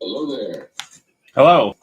Hello there. Hello.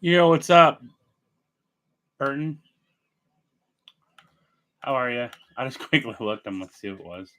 Yo, what's up, Burton? How are you? I just quickly looked. I'm gonna see who it was.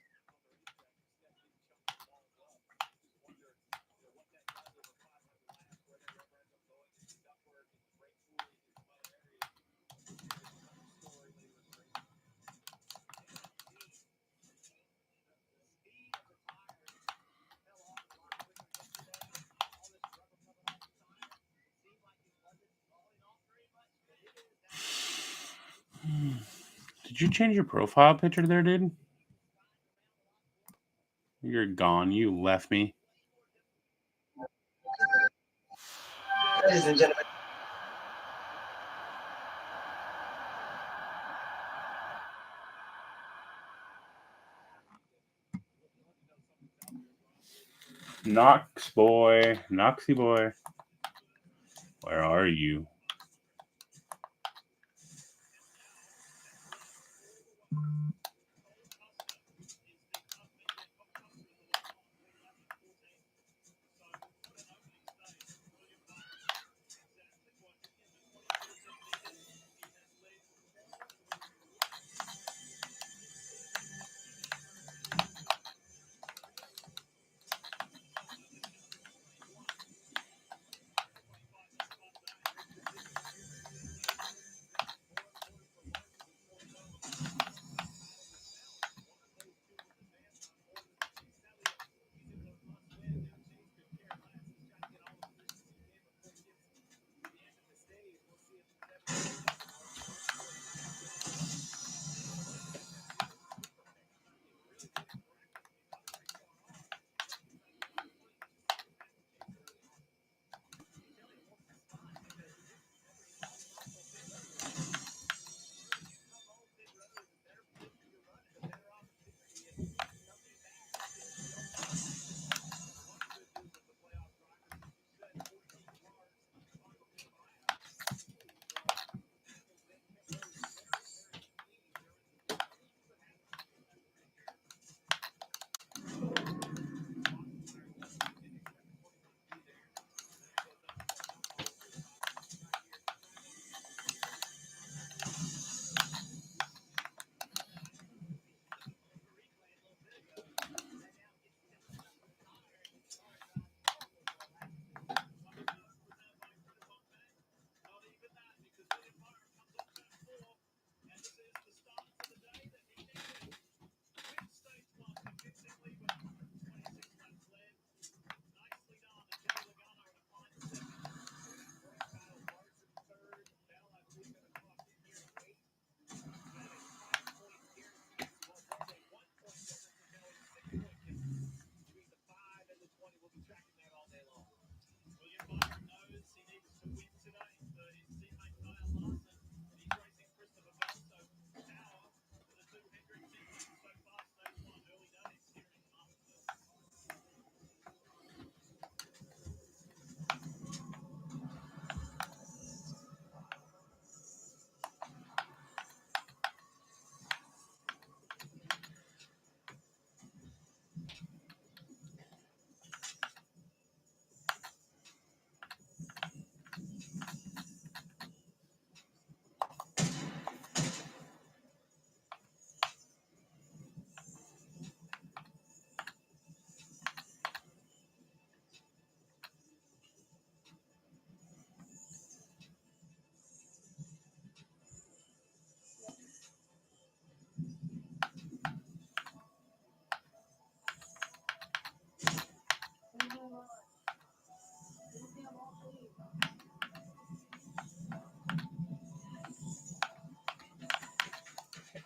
Did you change your profile picture there, dude? You're gone. You left me. Ladies and gentlemen. Knox boy. Noxy boy. Where are you?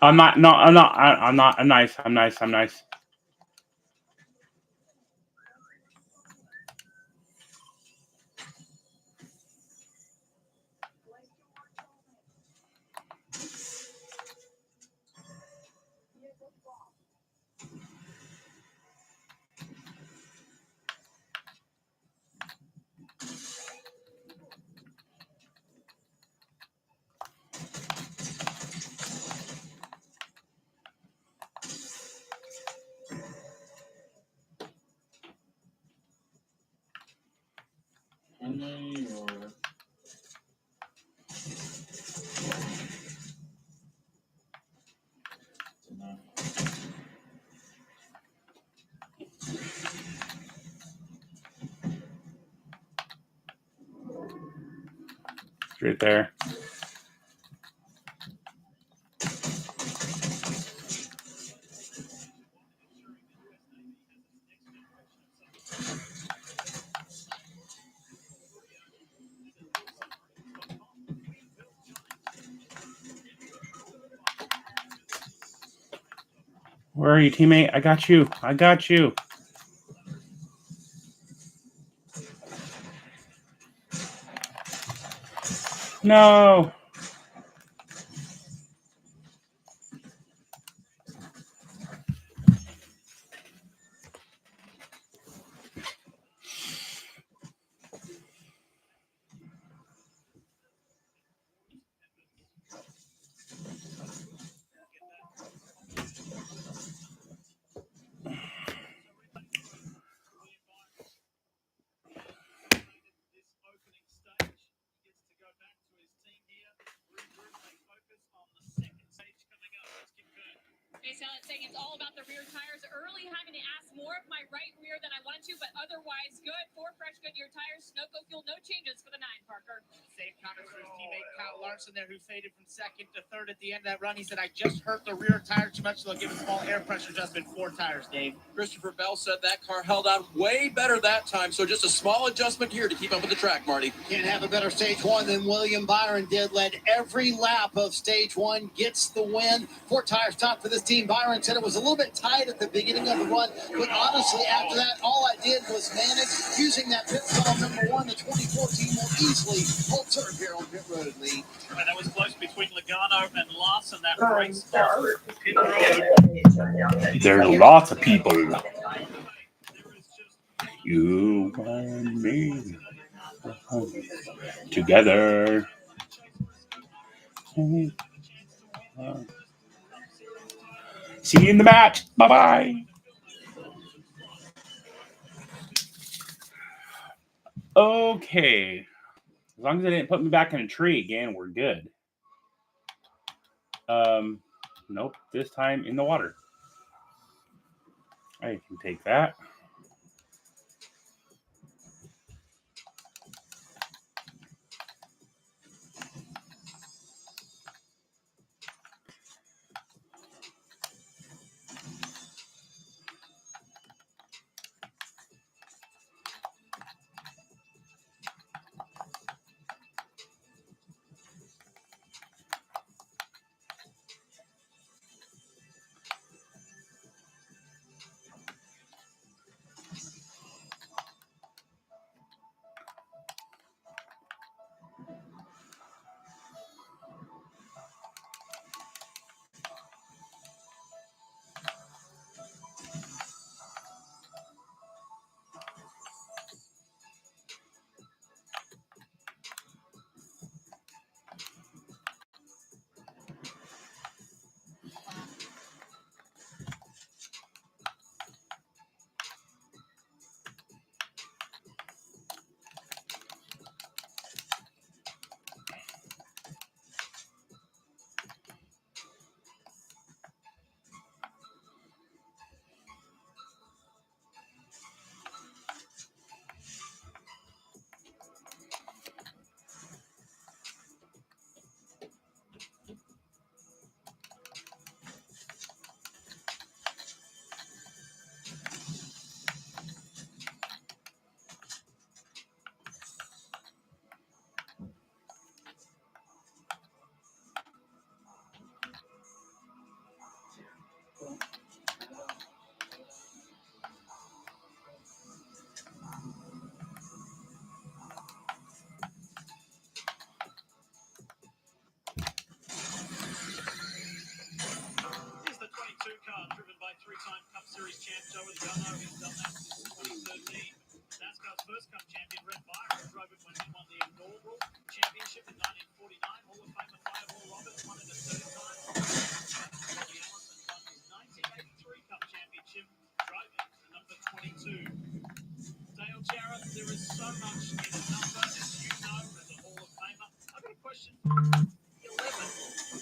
I'm not. No, I'm not. I'm not. I'm nice. I'm nice. I'm nice. Right there. Where are you, teammate? I got you. I got you. No. Saying it's all about the rear tires. Early having to ask more of my right rear than I wanted to, but otherwise good. 4 fresh Goodyear tires. Snoco fuel, no changes for the 9, Parker. Same comments for his teammate Kyle Larson there, who faded from second to third at the end of that run. He said, I just hurt the rear tire too much, so they'll give a small air pressure adjustment. 4 tires, Dave. Christopher Bell said that car held out way better that time, so just a small adjustment here to keep up with the track, Marty. Can't have a better stage one than William Byron did. Led every lap of stage one, gets the win. 4 tires top for this team. Byron said it was a little bit tight at the beginning of the run, but honestly, after that, all I did was manage using that pit stop number 1. The 2014 will easily hold turn here on pit road lead. And that was close between Logano and Lawson. That right There's lots of people. You and me together. See you in the match. Bye-bye. Okay. As long as they didn't put me back in a tree again, we're good. Nope. This time in the water. I can take that. There is so much in a number, as you know, as a Hall of Famer. I've got a question for 11.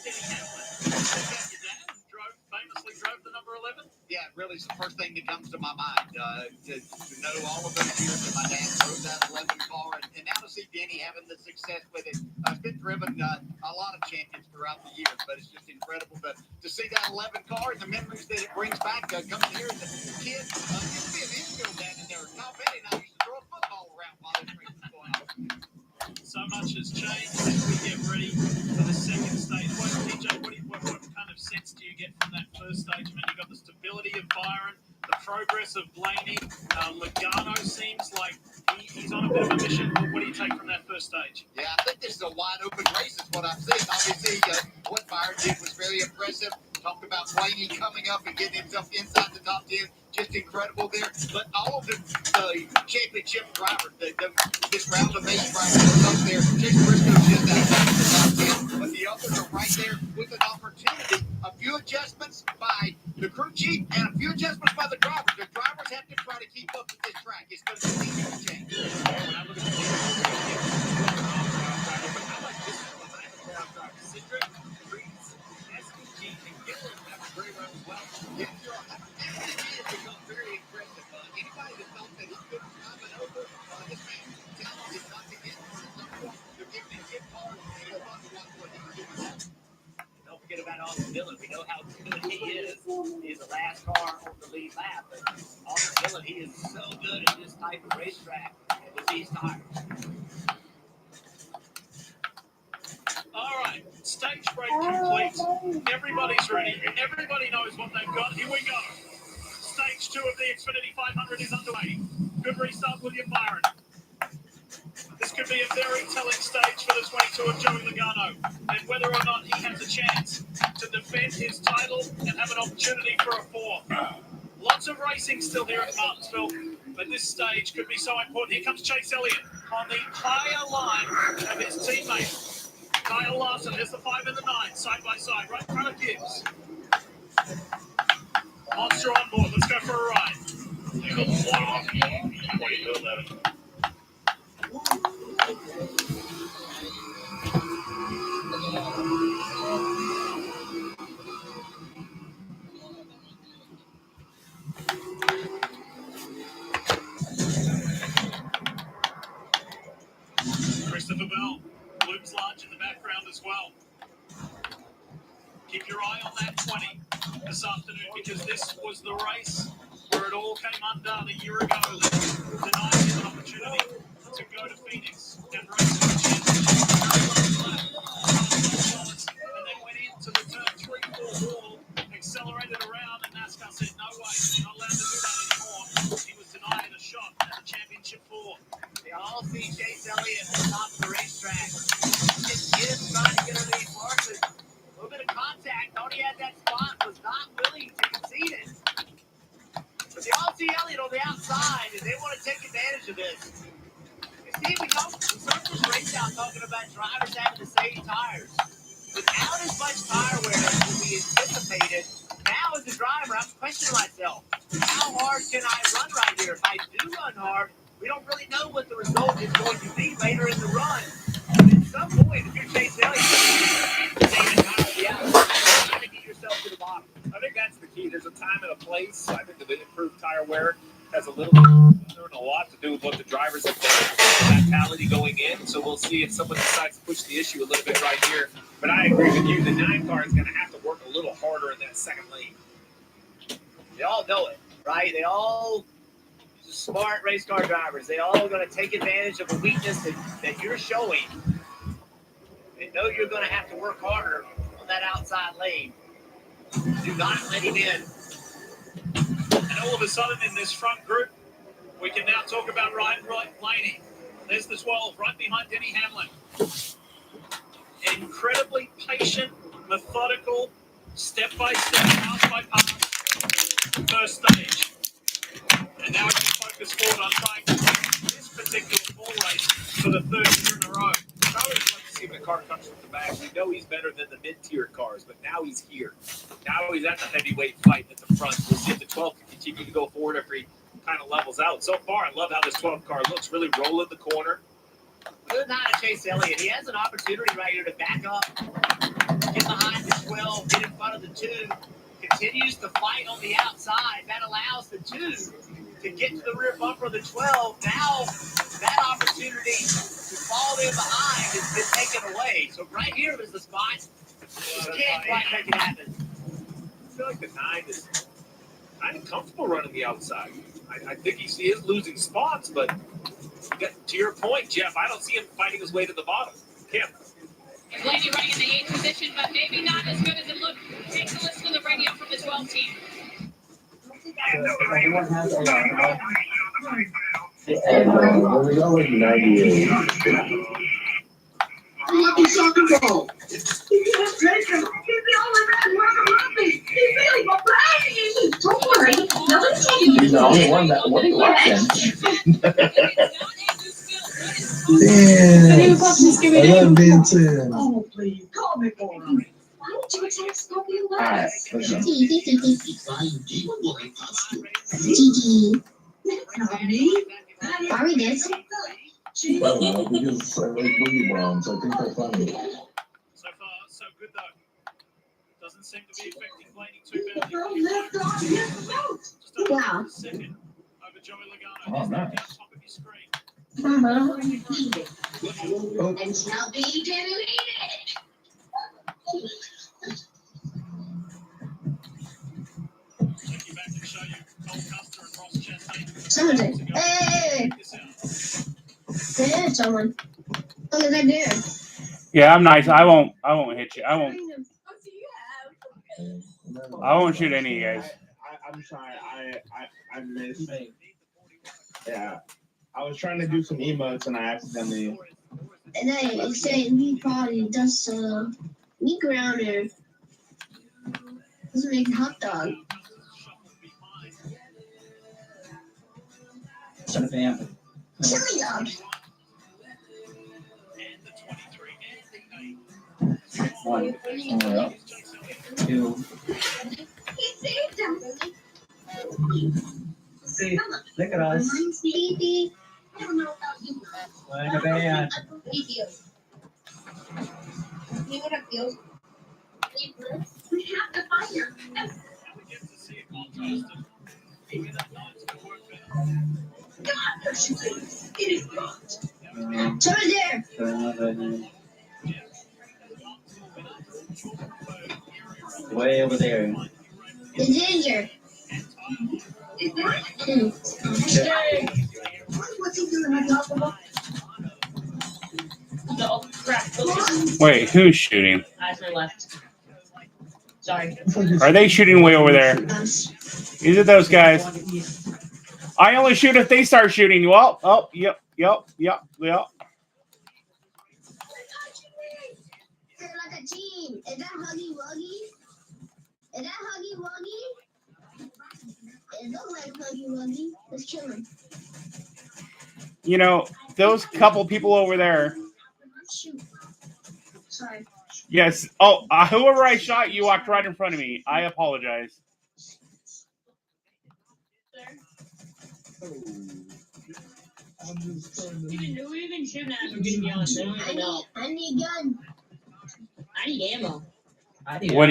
Denny Hamlin. Your dad famously drove the number 11. Yeah, really, it's the first thing that comes to my mind. To know all of those years that my dad drove that 11 car, and now to see Denny having the success with it. It's been driven a lot of champions throughout the years, but it's just incredible to see that 11 car and the memories that it brings back. Coming here as a kid, used to be an infield down in there. Tom Petty and I used to throw a football around while this race was going on. So much has changed as we get ready for the second stage. TJ, what kind of sense do you get from that first stage? I mean, you've got the stability of Byron, the progress of Blaney. Logano seems like he's on a bit of a mission. What do you take from that first stage? Yeah, I think this is a wide open race is what I'm seeing. Obviously, what Byron did was very impressive. Talked about Blaney coming up and getting himself inside the top 10. Just incredible there. But all of the championship drivers, this round of 8 drivers up there, Chase Briscoe's just outside the top 10. But the others are right there with an opportunity. A few adjustments by the crew chief and a few adjustments by the drivers. The drivers have to try to keep up with this track. It's going to be easy to change. When I look at the team, I like this one. I have a crowd driver. Cedric, Reeds, SPG, and Gillen have a great run as well. Yeah, SPG has become very impressive. Anybody that thought that he couldn't come it over, this man's talented not to get on the point. They're giving him gift cards, and he's fun to watch what he's doing. Don't forget about Austin Dillon. We know how good he is. He's the last car on the lead lap. But Austin Dillon, he is so good at this type of racetrack and with these tires. All right, stage break complete. Everybody's ready. Everybody knows what they've got. Here we go. Stage 2 of the Xfinity 500 is underway. Good restart, William Byron. This could be a very telling stage for the 22 of Joey Logano, and whether or not he has a chance to defend his title and have an opportunity for a 4th. Lots of racing still here at Martinsville, but this stage could be so important. Here comes Chase Elliott on the higher line of his teammate. Kyle Larson has the 5 and the 9, side by side, right in front of Gibbs. Monster on board, let's go for a ride. What are you doing there? Christopher Bell, Luke's Lodge in the background as well. Keep your eye on that 20 this afternoon, because this was the race where it all came undone a year ago. That denied him an opportunity to go to Phoenix and race for the championship. And then went into the turn 3-4 wall, accelerated around, and NASCAR said, no way, you're not allowed to do that anymore. He was denied a shot at the championship 4. They all see Chase Elliott at the top of the racetrack. Just Gibbs trying to get underneath Larson. A little bit of contact. Thought he had that spot. Was not willing to concede it. But they all see Elliott on the outside, and they want to take advantage of this. You see, we start this race out talking about drivers having the same tires. Without as much tire wear as we anticipated, now as a driver, I'm questioning myself. How hard can I run right here? If I do run hard, we don't really know what the result is going to be later in the run. But at some point, if you're Chase Elliott, trying to get yourself to the bottom. I think that's the key. There's a time and a place. I think the improved tire wear has a little bit and a lot to do with what the drivers have done, mentality going in. So we'll see if someone decides to push the issue a little bit right here. But I agree with you. The 9 car is going to have to work a little harder in that second lane. They all know it, right? They all smart race car drivers. They all going to take advantage of a weakness that you're showing. They know you're going to have to work harder on that outside lane. Do not let him in. And all of a sudden in this front group, we can now talk about Ryan Blaney. There's the 12 right behind Denny Hamlin. Incredibly patient, methodical, step-by-step, pass-by-pass, first stage. And now we can focus forward on trying to win this particular full race for the 3rd year in a row. I always like to see when a car comes from the back. We know he's better than the mid-tier cars, but now he's here. Now he's at the heavyweight fight at the front. We'll see if the 12 can continue to go forward after he kind of levels out. So far, I love how this 12 car looks. Really rolling the corner. Good night to Chase Elliott. He has an opportunity right here to back up, get behind the 12, get in front of the 2. Continues to fight on the outside. That allows the 2 to get to the rear bumper of the 12. Now that opportunity to fall in behind has been taken away. So right here is the spot. You can't quite make it happen. I feel like the 9 is kind of comfortable running the outside. I think he is losing spots, but to your point, Jeff, I don't see him fighting his way to the bottom. Kim. Blaney running in the 8th position, but maybe not as good as it looked. Take a listen to the radio from the 12 team. Anyone has a when we go with 98. Lucky soccer ball. He's the only one that wouldn't watch him. Damn. I love being 10. Oh, please, call me for him. Why did you text Poppy and Alright, let's go. Gigi. Me? Are we dancing? Well, because I like boogie bombs. I think they're funny. So far, so good though. Doesn't seem to be affecting Blaney too badly. Wow. Second over Joey Logano. Oh, nice. Top of your screen. And shall be deleted. Take you back and show you Cole Custer and Ross Chastain. Someone's there. Hey! There's someone. Look at that dude. Yeah, I'm nice. I won't hit you. I won't shoot any of you guys. I'm sorry. I missed. Yeah. I was trying to do some emotes and I accidentally. And then saying he probably does meat grounder. Doesn't make a hot dog. Son of a Chili dog. One. Somewhere else. 2. See, look at us. Sleepy. We're in a band. You know what it feels? We have to find her. God, there she is. It is not. Someone's there. Way over there. The ginger. What's he doing on top of him? Wait, who's shooting? I left. Sorry. Are they shooting way over there? Is it those guys? I only shoot if they start shooting. Well, oh, yep. They're like a team. Is that Huggy Wuggy? Is that Huggy Wuggy? It looks like Huggy Wuggy. Let's kill him. You know, those couple people over there. Shoot. Sorry. Yes. Oh, whoever I shot, you walked right in front of me. I apologize. Who even shooting at? I'm getting yelling. They don't even know. I need gun. I need ammo. What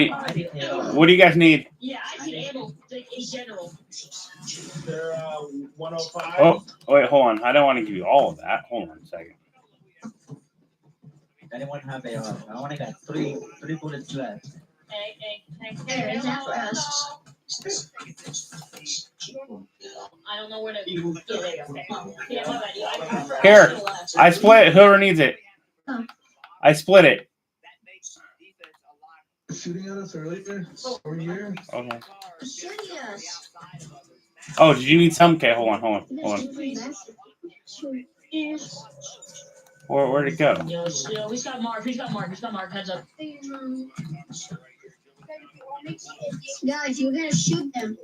do you guys need? Yeah, I need ammo in general. They're 105. Oh, wait, hold on. I don't want to give you all of that. Hold on a second. Anyone have a? I only got three bullets left. Hey. There, is that for us? I don't know where to. Yeah, there you go. Yeah, what about you? Here, I split it. Whoever needs it. Oh. I split it. Shooting at us earlier. Over here. Okay. Shooting us. Oh, did you need some? Okay, hold on. Where'd it go? Yo, he's got Mark. He's got Mark. Heads up. Guys, you're gonna shoot them.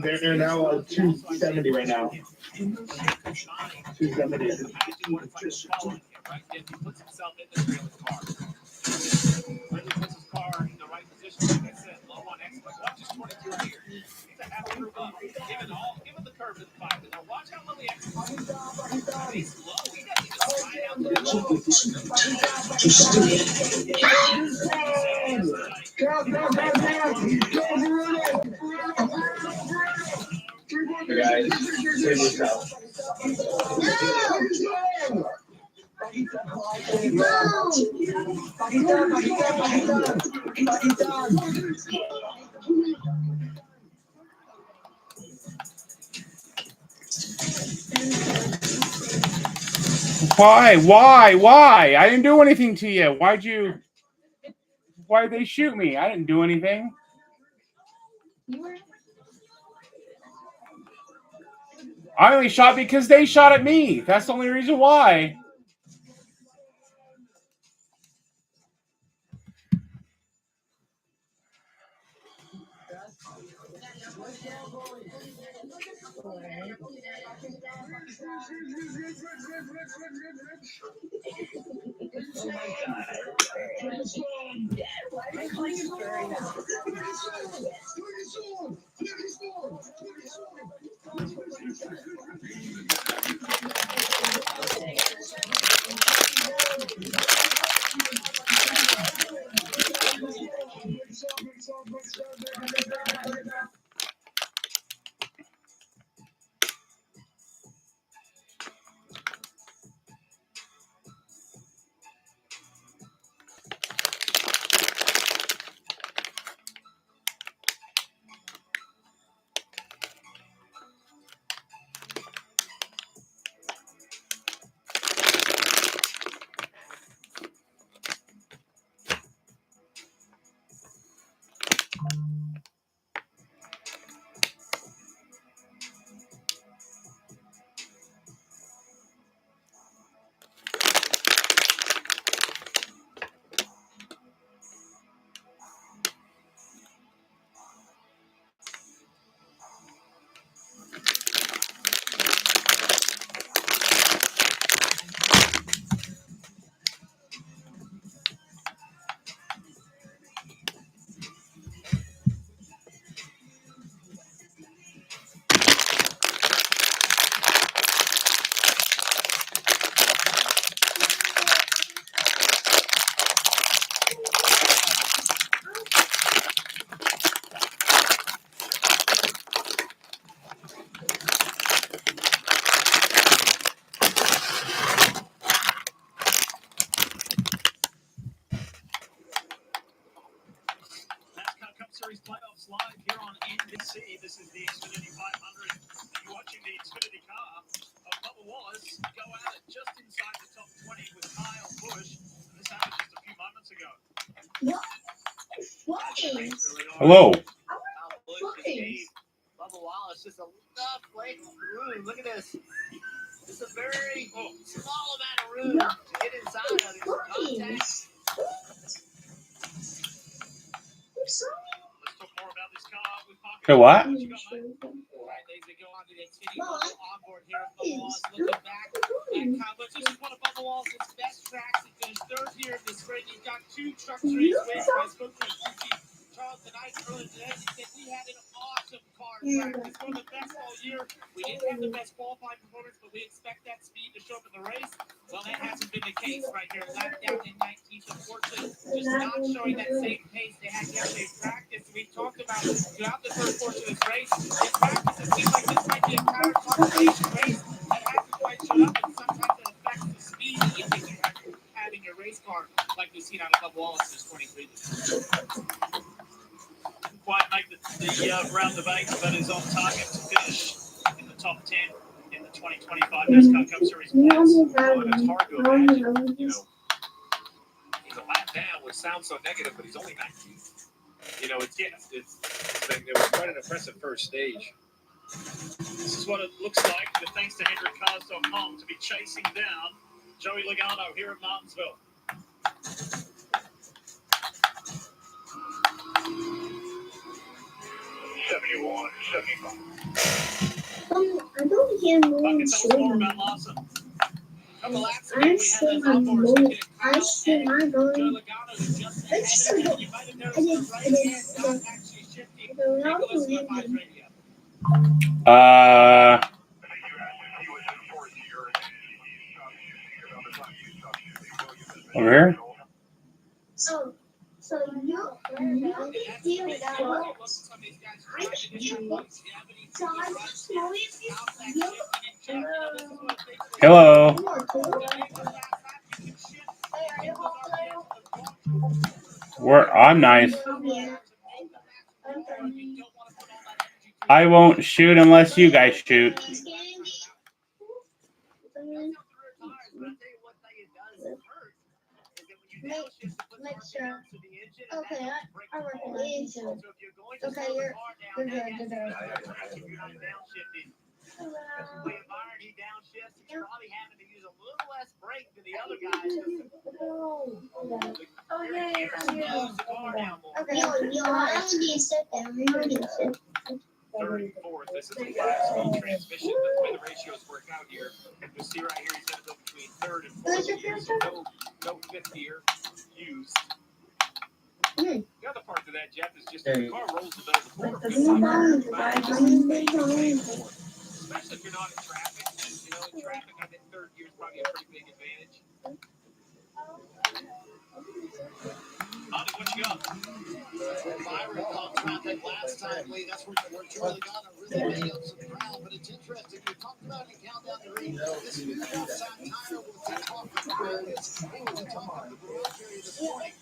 They're now 270 right now. 270. 22 here. He's a half true buff. Given the curve and the five. Now watch how Lily executes. He's slow. He doesn't even slide out to the Guys, save yourself. Why? I didn't do anything to you. Why'd they shoot me? I didn't do anything. I only shot because they shot at me. That's the only reason why. NASCAR Cup Series playoffs live here on NBC. This is the Xfinity 500. You're watching the Xfinity car of Bubba Wallace go at it just inside the top 20 with Kyle Busch. And this happened just a few moments ago. Hello. Kyle Busch just gave Bubba Wallace just enough room. Look at this. Just a very small amount of room to get inside of his contact. Let's talk more about this car with Parker. Hey, what? What you got, mate? All right, ladies, we go on to the Xfinity onboard here of Bubba Wallace. Looking back at Kyle Busch. This is one of Bubba Wallace's best tracks. He finished third here in this race. He's got 2 truck series wins. I spoke to his crew chief, Charles, tonight earlier today. He said we had an awesome car track. It's one of the best all year. We didn't have the best qualifying performance, but we expect that speed to show up in the race. Well, that hasn't been the case right here. Lap down in 19th, unfortunately, just not showing that same pace they had yesterday in practice. We talked about throughout the first portion of this race. In practice, it seems like this might be a power conservation race that hasn't quite showed up, and sometimes it affects the speed that you think you're having your race car, like we've seen out of Bubba Wallace in 23. Quite make the round of 8, but is on target to finish in the top 10 in the 2025 NASCAR Cup Series points. Well, and it's hard to imagine, he's a lap down, which sounds so negative, but he's only 19. It was quite an impressive first stage. This is what it looks like, with thanks to HendrickCars.com, to be chasing down Joey Logano here at Martinsville. I don't hear no one saying. I say my mom. I say my dog. I just don't. I didn't. Over here? So you feel that works. I can do it. So I just know if you Hello. I'm nice. I won't shoot unless you guys shoot. Make sure. Okay, I recognize you. Okay, you're good. William Byron, he downshifts. He's probably having to use a little less brake than the other guys. Okay, you already sit there. We already sit. Third and fourth. This is a 5-speed transmission, but the way the ratios work out here, you'll see right here, he's going to go between third and fourth gear, so no fifth gear used. The other part to that, Jeff, is just if the car rolls the middle of the corner, especially if you're not in traffic. You know, in traffic, I think third gear is probably a pretty big advantage. Honey, what you got? Byron talked about that last time, Lee. That's where Charlie got him, really made up some ground. But it's interesting. We talked about it in Countdown to Ring. This new outside tire was the talk of the Americans. It was the talk of the World Series this morning.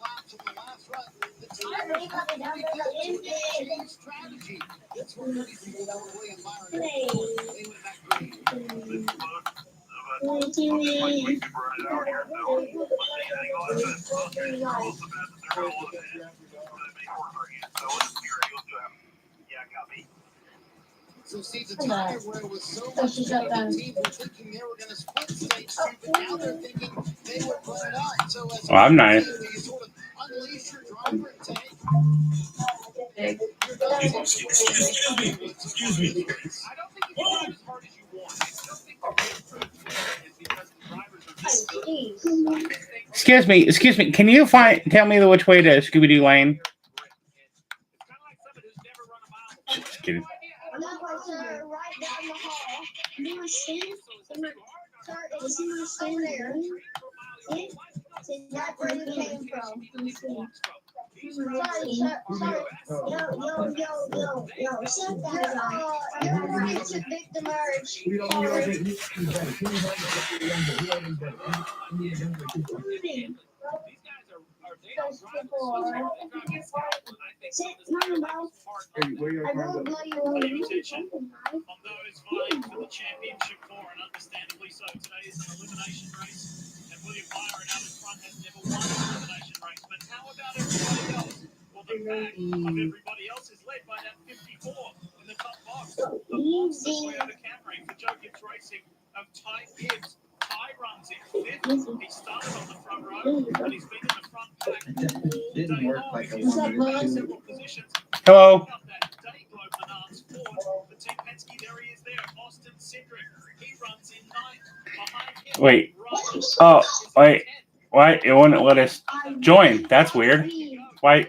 Laps in the last run. The tire is not very good. So we're going to change strategy. That's what really people know William Byron. They went back green. So see the tire where it was so much better. The teams were thinking they were going to split stage 2, but now they're thinking they would run it out. So as I'm nice. you sort of unleash your driver and say, Excuse me. I don't think you can drive as hard as you want. I still think the real proof is because the drivers are just Excuse me. Can you tell me which way to Scooby-Doo Lane? Just kidding. Sir, right down the hall. You were standing, sir, is he was standing there? See, that's where you came from. Sorry. Yo. Sit down. You're right to victim urge. Sit, no. I won't blow you on away. those vying for the championship for, and understandably so. Today is an elimination race, and William Byron out in front has never won an elimination race. But how about everybody else? Well, the pack of everybody else is led by that 54 in the top box. The monster Toyota Camry for Joe Gibbs Racing of Ty Gibbs. Ty runs in fifth. He started on the front row, but he's been in the front pack all day long. He's several positions. Hello. The Team Penske, there he is there. Austin Cindric. He runs in ninth. Behind him. Wait. Oh, wait. Why? It wouldn't let us join. That's weird. Why?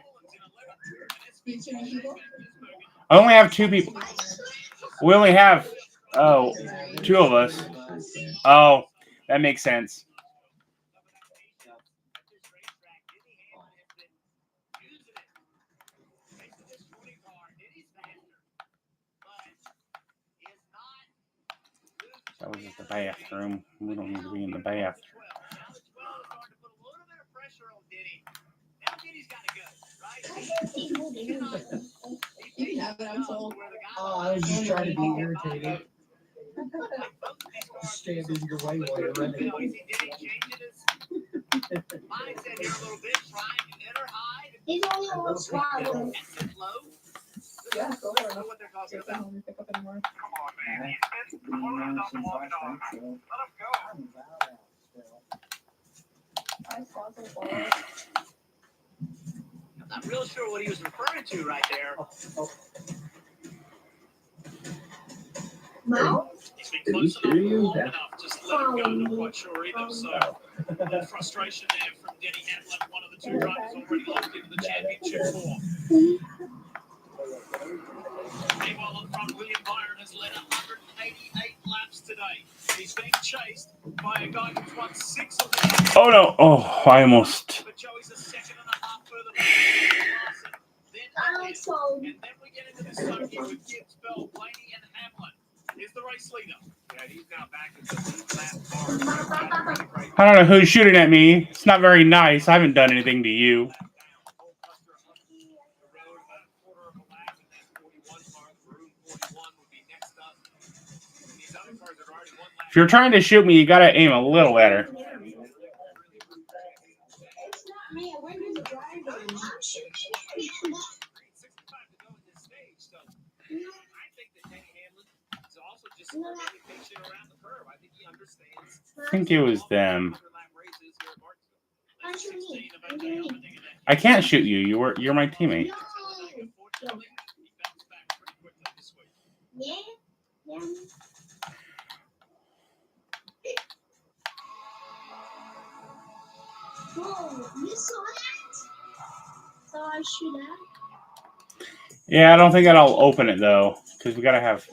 I only have 2 people. We only have, 2 of us. Oh, that makes sense. That was just the bathroom. We don't need to be in the bathroom. You can have it, I'm sold. Oh, I was just trying to be irritated. Stand in your way while you're running. He's only a little swallow. Yeah, go for it. Get them home and pick up anymore. I'm not real sure what he was referring to right there. No? He's been close enough, long enough, just let him go. Not quite sure either. So, a little frustration there from Denny Hamlin, one of the the two drivers already locked into the championship four. Meanwhile, up front, William Byron has led 188 laps today. He's being chased by a guy who's won 6 of the... Oh, no. Oh, I almost... But Joey's a second and a half further than Larson. And then we get into this circuit with Gibbs, Bell, Blaney, and Hamlin. Is the race leader. Yeah, he's now back into the lap bar. I don't know who's shooting at me. It's not very nice. I haven't done anything to you. If you're trying to shoot me, you gotta aim a little better. I think it was them. I can't shoot you. You're my teammate. Yeah. Oh, you saw that? So I should have. Yeah, I don't think that I'll open it though, because we gotta have.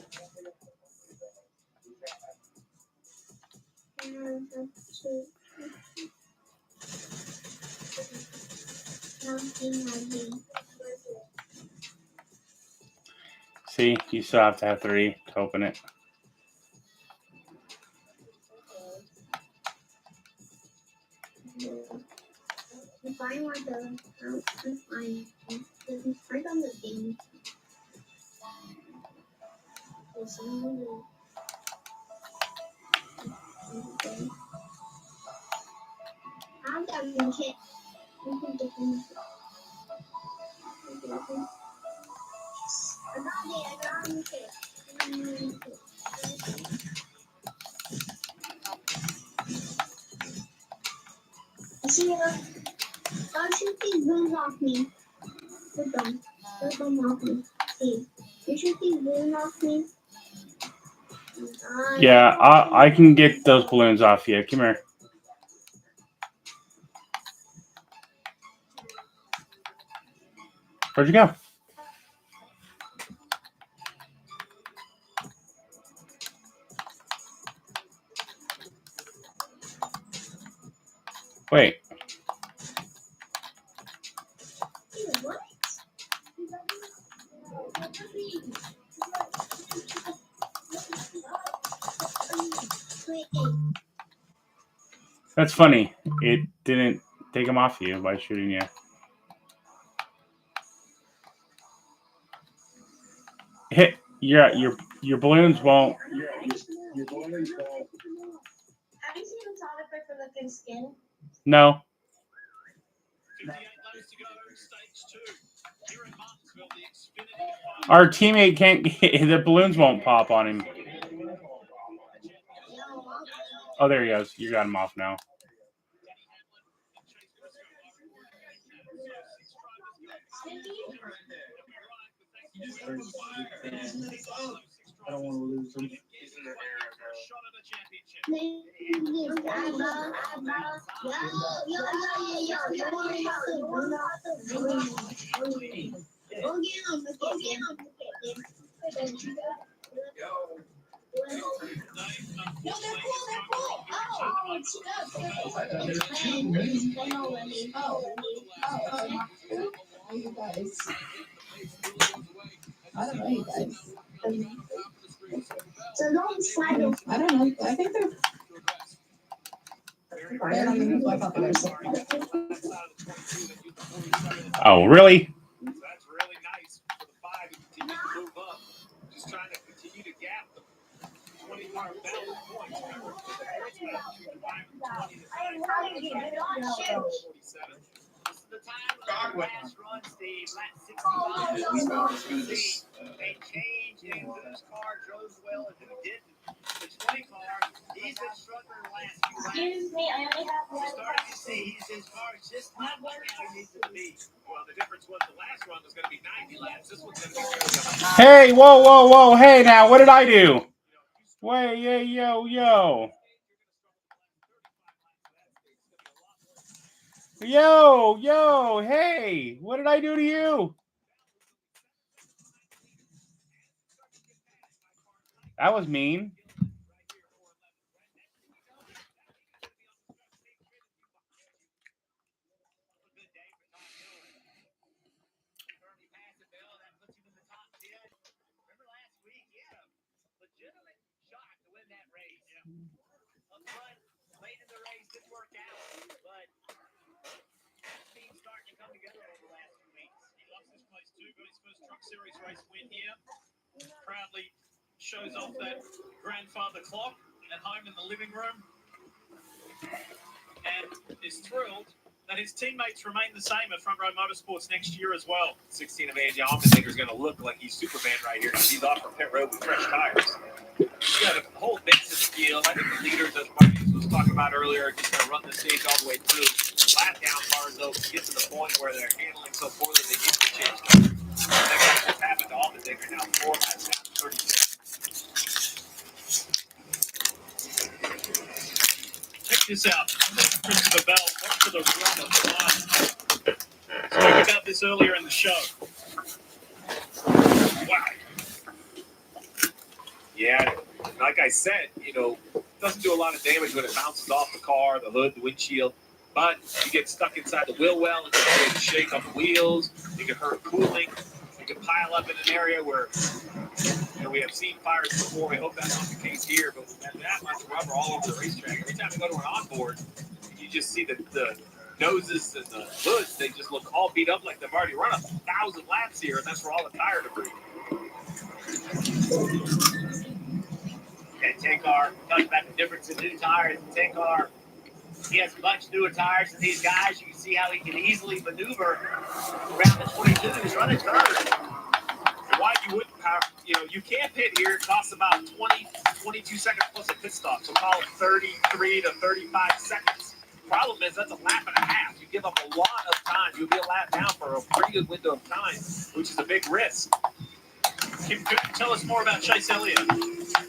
See, you still have to have 3 to open it. If I want to, I'm fine. It's right on the game. I've got one kit. I got it. I got one kit. See, don't shoot these balloons off me. Put them off me. See, you shoot these balloons off me. Yeah, I can get those balloons off you. Come here. Where'd you go? Wait. What? That's funny. It didn't take them off you by shooting you. Hit your balloons won't. Have you seen the toilet paper looking skin? No. 58 laps to go, stage 2. Here at Martinsville, the Xfinity. Our teammate can't get, the balloons won't pop on him. Oh, there he goes. You got him off now. I don't want to lose him. No, they're cool. Oh, it's You guys. I don't know, you guys. So don't slide them. I don't know. I think they're. I don't even know. I thought they were so. Oh, really? That's really nice for the 5 to continue to move up. Just trying to continue to gap them. 20-car battle points. Remember, This is the time of the last run, Steve. Lap 65. A change in whose car drove well and who didn't. The 20 car, he's been struggling the last few laps. Excuse me, I only have You're one. starting to see his car is just not where he needs to be. well, the difference was the last run was going to be 90 laps. This one's going to be 100. Hey, whoa. Hey, now, what did I do? Wait, yeah, yo. Yo, hey, what did I do to you? That was mean. Remember last week? He had a legitimate shot to win that race. Up front, late in the race, didn't work out, but team's starting to come together over the last 2 weeks. He loves this place too. Got his first Truck Series race win here. Proudly shows off that grandfather clock at home in the living room, and is thrilled that his teammates remain the same at Front Row Motorsports next year as well. 16 of Andy Allmendinger's going to look like he's Superman right here because he's off for pit road with fresh tires. He's got a whole mix of skill. I think the leaders, as Marcus was talking about earlier, are just going to run the stage all the way through. Lap down cars, though, get to the point where they're handling so poorly they need to change cars. That just happened to Allmendinger now, 4 laps down to 36. Check this out. Christopher Bell, watch for the run of the line. Spoke about this earlier in the show. Wow. Yeah, like I said, doesn't do a lot of damage when it bounces off the car, the hood, the windshield. But you get stuck inside the wheel well, it can create a shake on the wheels. It can hurt cooling. It can pile up in an area where we have seen fires before. We hope that's not the case here, but we've had that much rubber all over the racetrack. Every time we go to an onboard, you just see the noses and the hoods. They just look all beat up like they've already run 1,000 laps here, and that's for all the tire debris. Okay, Tankar, talking about the difference in new tires and Tankar. He has much newer tires than these guys. You can see how he can easily maneuver around the 22. He's running third. Why you wouldn't power, you can't pit here. It costs about 20, 22 seconds plus a pit stop. So call it 33 to 35 seconds. Problem is, that's a lap and a half. You give up a lot of time. You'll be a lap down for a pretty good window of time, which is a big risk. Tell us more about Chase Elliott.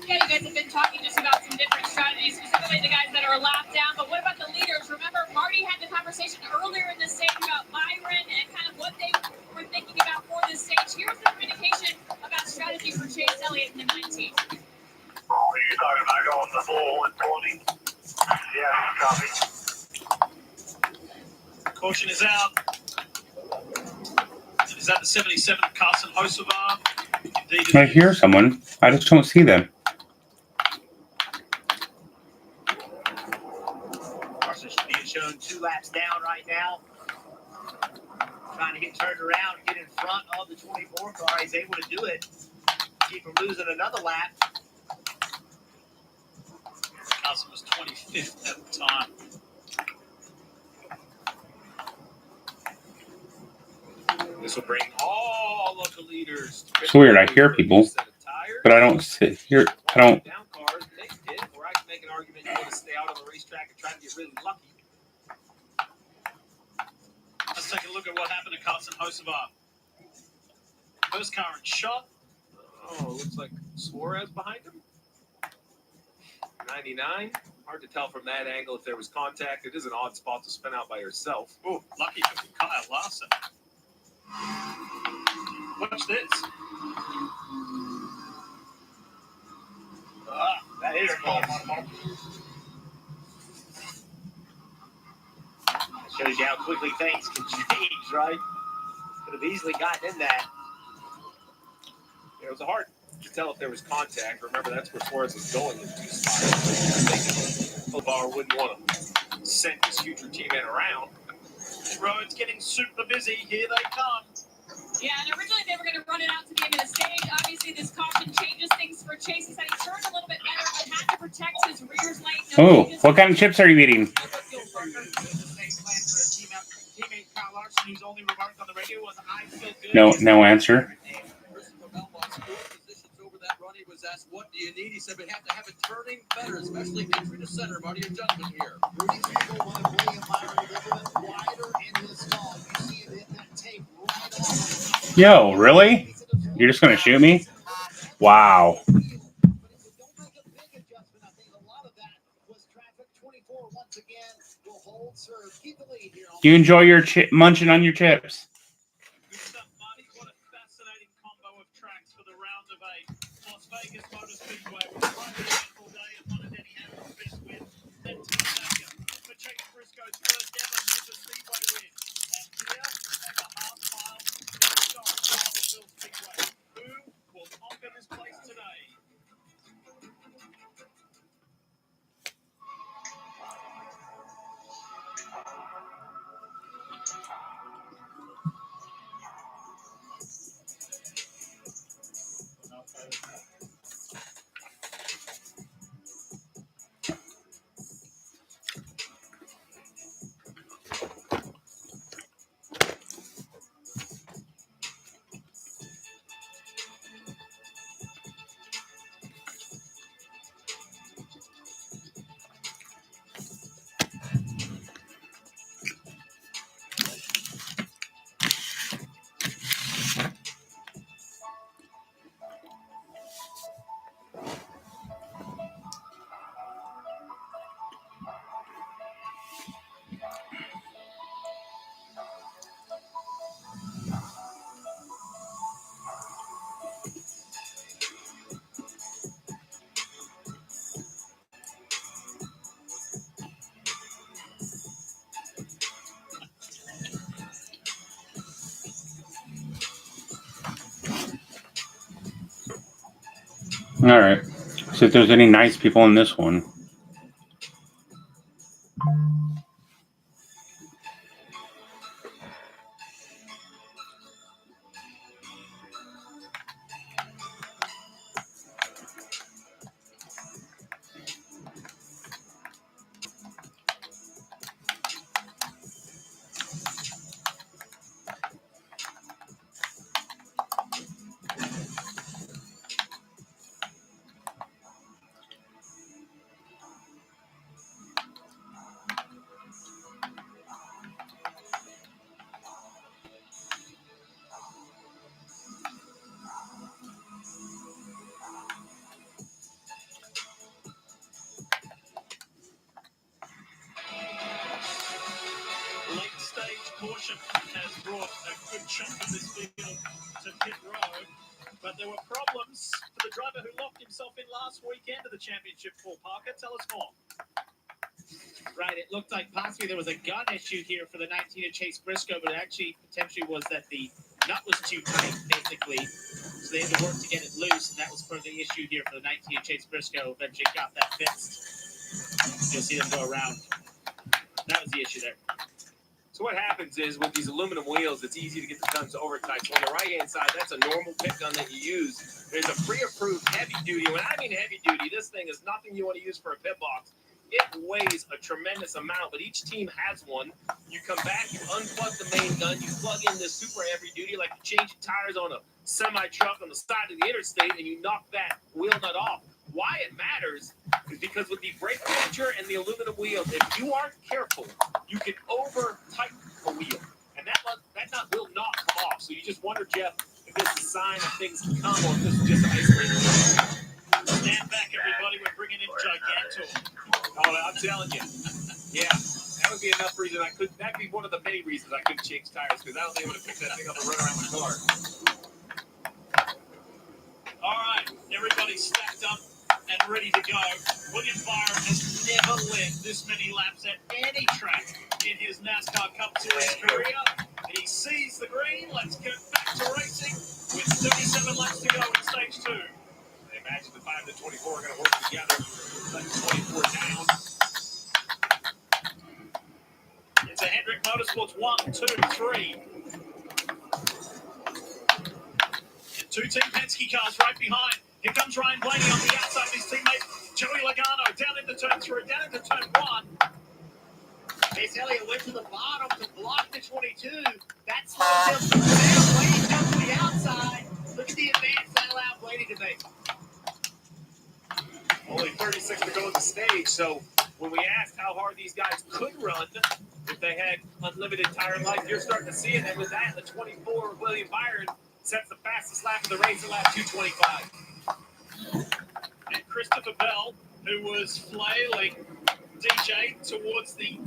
Yeah, you guys have been talking just about some different strategies, specifically the guys that are lapped down. But what about the leaders? Remember, Marty had the conversation earlier in the stage about Byron and kind of what they were thinking about for this stage. Here's the communication about strategy for Chase Elliott in the 19. Are you talking about going the full and 20? Yeah, copy. Caution is out. Is that the 77 Carson Hocevar? Indeed. I hear someone. I just don't see them. Carson should be shown 2 laps down right now. Trying to get turned around, get in front of the 24 car. He's able to do it. Keep from losing another lap. Carson was 25th at the time. This will bring all of the leaders. It's weird. I hear people, but I don't sit here. I don't. Down cars, they did. Or I can make an argument you want to stay out on the racetrack and try to get really lucky. Let's take a look at what happened to Carson Hocevar. First car in shot. Oh, looks like Suarez behind him. 99. Hard to tell from that angle if there was contact. It is an odd spot to spin out by yourself. Oh, lucky for Kyle Larson. Watch this. That is close. Shows you how quickly things can change, right? Could have easily gotten in that. It was hard to tell if there was contact. Remember, that's where Suarez was going in 2 spots. Hocevar wouldn't want to send his future teammate around. The road's getting super busy. Here they come. Yeah, and originally they were going to run it out to the end of the stage. Obviously, this caution changes things for Chase. He said he turned a little bit better, but had to protect his rear's lane. Oh, what kind of chips are you eating? Teammate Kyle Larson, whose only remark on the radio was, "I feel good." No answer. Christopher Belmont's good positions over that run. He was asked, what do you need? He said, we have to have it turning better, especially entry to center. Marty, adjustment here. Rudy Fiegel wanted William Byron a little bit wider in his stall. You see it hit that tape right off. Yo, really? You're just gonna shoot me? Wow. But he said, don't make a big adjustment. I think a lot of that was traffic. 24 once again will hold serve. Keep the lead here You enjoy your munching on your chips. Good stuff, Marty. What a fascinating combo of tracks for the round of 8. Las Vegas Motor Speedway was a quite eventful day at one of Denny Hamlin's best wins. Then Talladega for Chase Briscoe's first ever Super Speedway win. And here, the half mile historic Martinsville Speedway. Who will conquer this place today? All right. See if there's any nice people in this one. Late stage caution has brought a good chunk of this field to pit road, but there were problems for the driver who locked himself in last weekend of the championship. Paul Parker, tell us more. Right, it looked like possibly there was a gun issue here for the 19 of Chase Briscoe, but it actually potentially was that the nut was too tight, basically. So they had to work to get it loose, and that was part of the issue here for the 19 of Chase Briscoe. Eventually got that fixed. You'll see them go around. That was the issue there. So what happens is with these aluminum wheels, it's easy to get the guns over tight. So on the right-hand side, that's a normal pit gun that you use. There's a pre-approved heavy duty. When I mean heavy duty, this thing is nothing you want to use for a pit box. It weighs a tremendous amount, but each team has one. You come back, you unplug the main gun, you plug in this super heavy duty, like you change tires on a semi-truck on the side of the interstate, and you knock that wheel nut off. Why it matters is because with the brake feature and the aluminum wheel, if you aren't careful, you can over-tighten a wheel, and that nut will not come off. So you just wonder, Jeff, if this is a sign of things to come or if this is just isolated. Stand back, everybody. We're bringing in Gigantor. Oh, I'm telling you. Yeah, that would be enough reason I could. That'd be one of the many reasons I couldn't change tires, because I don't think I would have picked that thing up and run around my car. All right, everybody's stacked up and ready to go. William Byron has never led this many laps at any track in his NASCAR Cup Series career. He sees the green. Let's get back to racing with 37 laps to go in stage 2. I imagine the 5 to 24 are going to work together. Let 24 down. It's a Hendrick Motorsports 1, 2, 3. And 2 Team Penske cars right behind. Here comes Ryan Blaney on the outside of his teammate Joey Logano down into turn 3, down into turn 1. Chase Elliott went to the bottom to block the 22. That slows him down. Blaney comes to the outside. Look at the advance that allowed Blaney to make. Only 36 to go in the stage, so when we asked how hard these guys could run if they had unlimited tire life, you're starting to see it. And with that, the 24 of William Byron sets the fastest lap of the race at lap 225. And Christopher Bell, who was flailing DJ towards the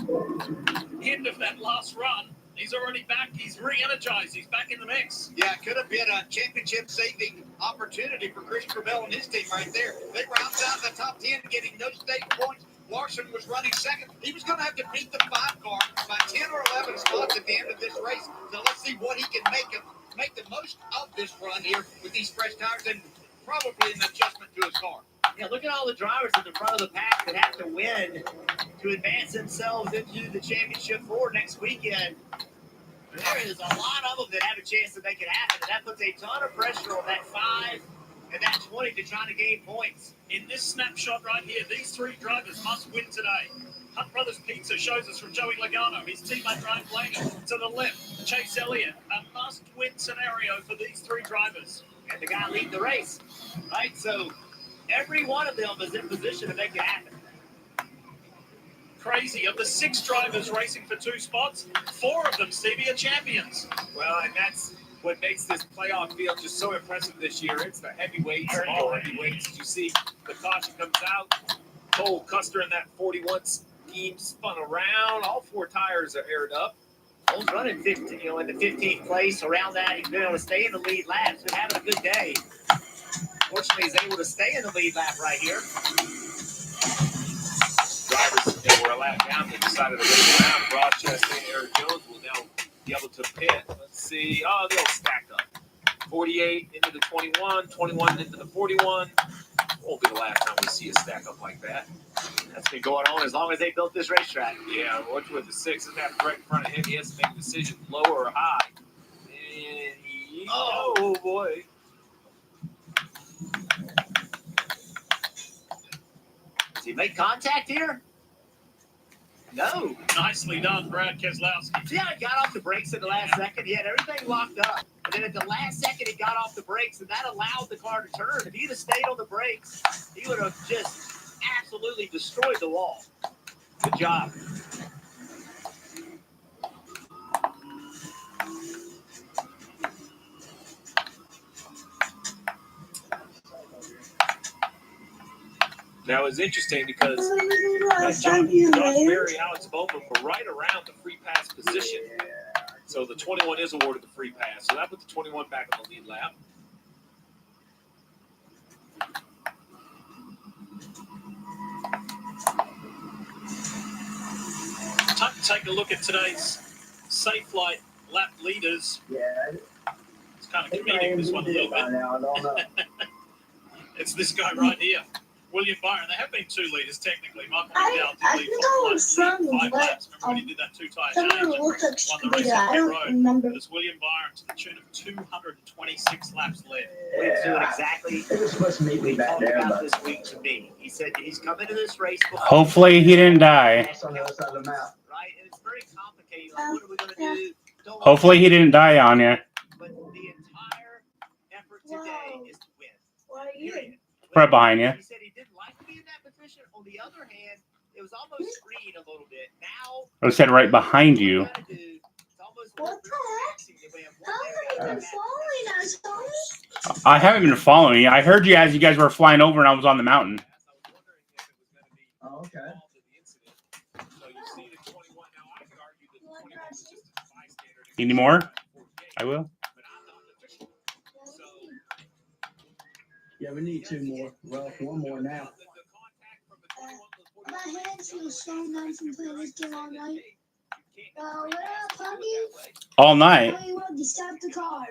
end of that last run. He's already back. He's re-energized. He's back in the mix. Yeah, it could have been a championship-saving opportunity for Christopher Bell and his team right there. They were outside the top 10, getting no state points. Larson was running second. He was going to have to beat the 5 car by 10 or 11 spots at the end of this race. So let's see what he can make the most of this run here with these fresh tires and probably an adjustment to his car. Yeah, look at all the drivers at the front of the pack that have to win to advance themselves into the championship 4 next weekend. There is a lot of them that have a chance to make it happen, and that puts a ton of pressure on that 5 and that 20 to try to gain points. In this snapshot right here, these 3 drivers must win today. Hunt Brothers Pizza shows us from Joey Logano, his teammate Ryan Blaney. To the left, Chase Elliott. A must-win scenario for these 3 drivers. And the guy leading the race, right? So every one of them is in position to make it happen. Crazy. Of the 6 drivers racing for 2 spots, 4 of them, Stevie, are champions. Well, and that's what makes this playoff field just so impressive this year. It's the heavyweights, all heavyweights. As you see, the caution comes out. Cole Custer in that 41 scheme spun around. All 4 tires are aired up. Cole's running 15, in the 15th place. Around that, he's been able to stay in the lead lap. He's been having a good day. Fortunately, he's able to stay in the lead lap right here. Drivers that were a lap down, they decided to race around. Rochester and Eric Jones will now be able to pit. Let's see. Oh, they'll stack up. 48 into the 21, 21 into the 41. Won't be the last time we see a stack up like that. That's been going on as long as they built this racetrack. Yeah, watch with the 6 is happening right in front of him. He has to make a decision, low or high. And oh boy. Does he make contact here? No. Nicely done, Brad Keselowski. See how he got off the brakes at the last second? He had everything locked up. And then at the last second, he got off the brakes, and that allowed the car to turn. If he'd have stayed on the brakes, he would have just absolutely destroyed the wall. Good job. Now it's interesting because John Berry, Alex Bowman were right around the free pass position. So the 21 is awarded the free pass. So that puts the 21 back on the lead lap. Time to take a look at today's Safe Flight lap leaders. Yeah. It's kind of comedic, this one a little bit. Now, I don't know. It's this guy right here, William Byron. There have been 2 leaders technically. Michael I McDowell did think lead I was Fortnite, from 5 but laps. Remember when he did that 2-tire someone change who looked like and won the race Scooter. on I pit don't road? remember. It's William Byron to the tune of 226 laps led. William's doing exactly They were supposed to meet me what he back talked there, about but this week to me. He said that he's coming to this race before. Hopefully he didn't die. that's on the other side of the map. Right? And it's very complicated. Like, what are we going to do? Don't Hopefully he didn't die on you. But the entire effort today is to win. What are you? Period. Right behind you. He said he didn't like to be in that position. On the other hand, it was almost green a little bit. Now, I said right behind you. what we gotta do, it's almost What the heck? we have How one have you there, been following us, Tommy? I haven't been following you. I heard you as you guys were flying over and I was on the mountain. Oh, okay. So you see the 21. Now I could argue that the 21 was just a bystander. Any more? I will. But I'm not an official. So Yeah, we need 2 more. Well, 1 more now. the contact from the 21 to the My 41. hands feel so nice and play this game all night. What up, Tommy? All night. How you want to start the car?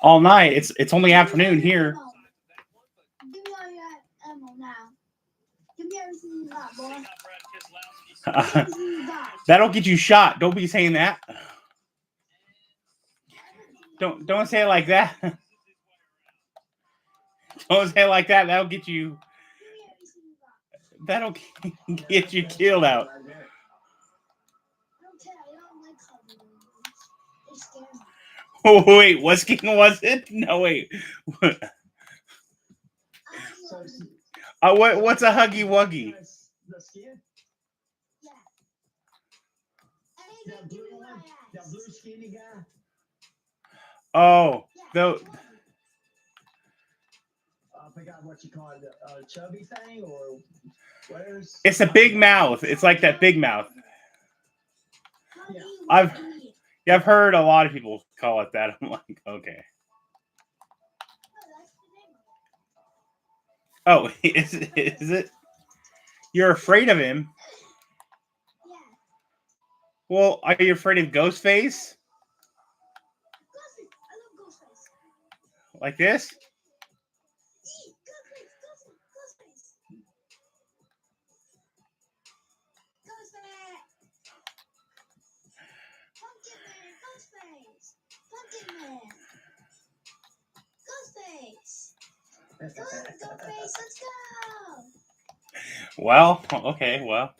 All night. It's only afternoon here. Give me all your ammo now. Give me everything you got, boy. Brad Keselowski's Everything you got. That'll get you shot. Don't be saying that. Don't say it like that. Don't say it like that. That'll get you. That'll get you killed out. I don't care. I don't like cover. They scare me. Oh wait, what skin was it? No wait. What's a huggy wuggy? The skin? Yeah. That blue one? That blue skinny guy? Oh, the forgot what you call it, chubby thing or where's? It's a big mouth. It's like that big mouth. Yeah. I've heard a lot of people call it that. I'm like, okay. Oh, is it? You're afraid of him? Well, are you afraid of Ghostface? Like this? Let's go. Well, okay, well.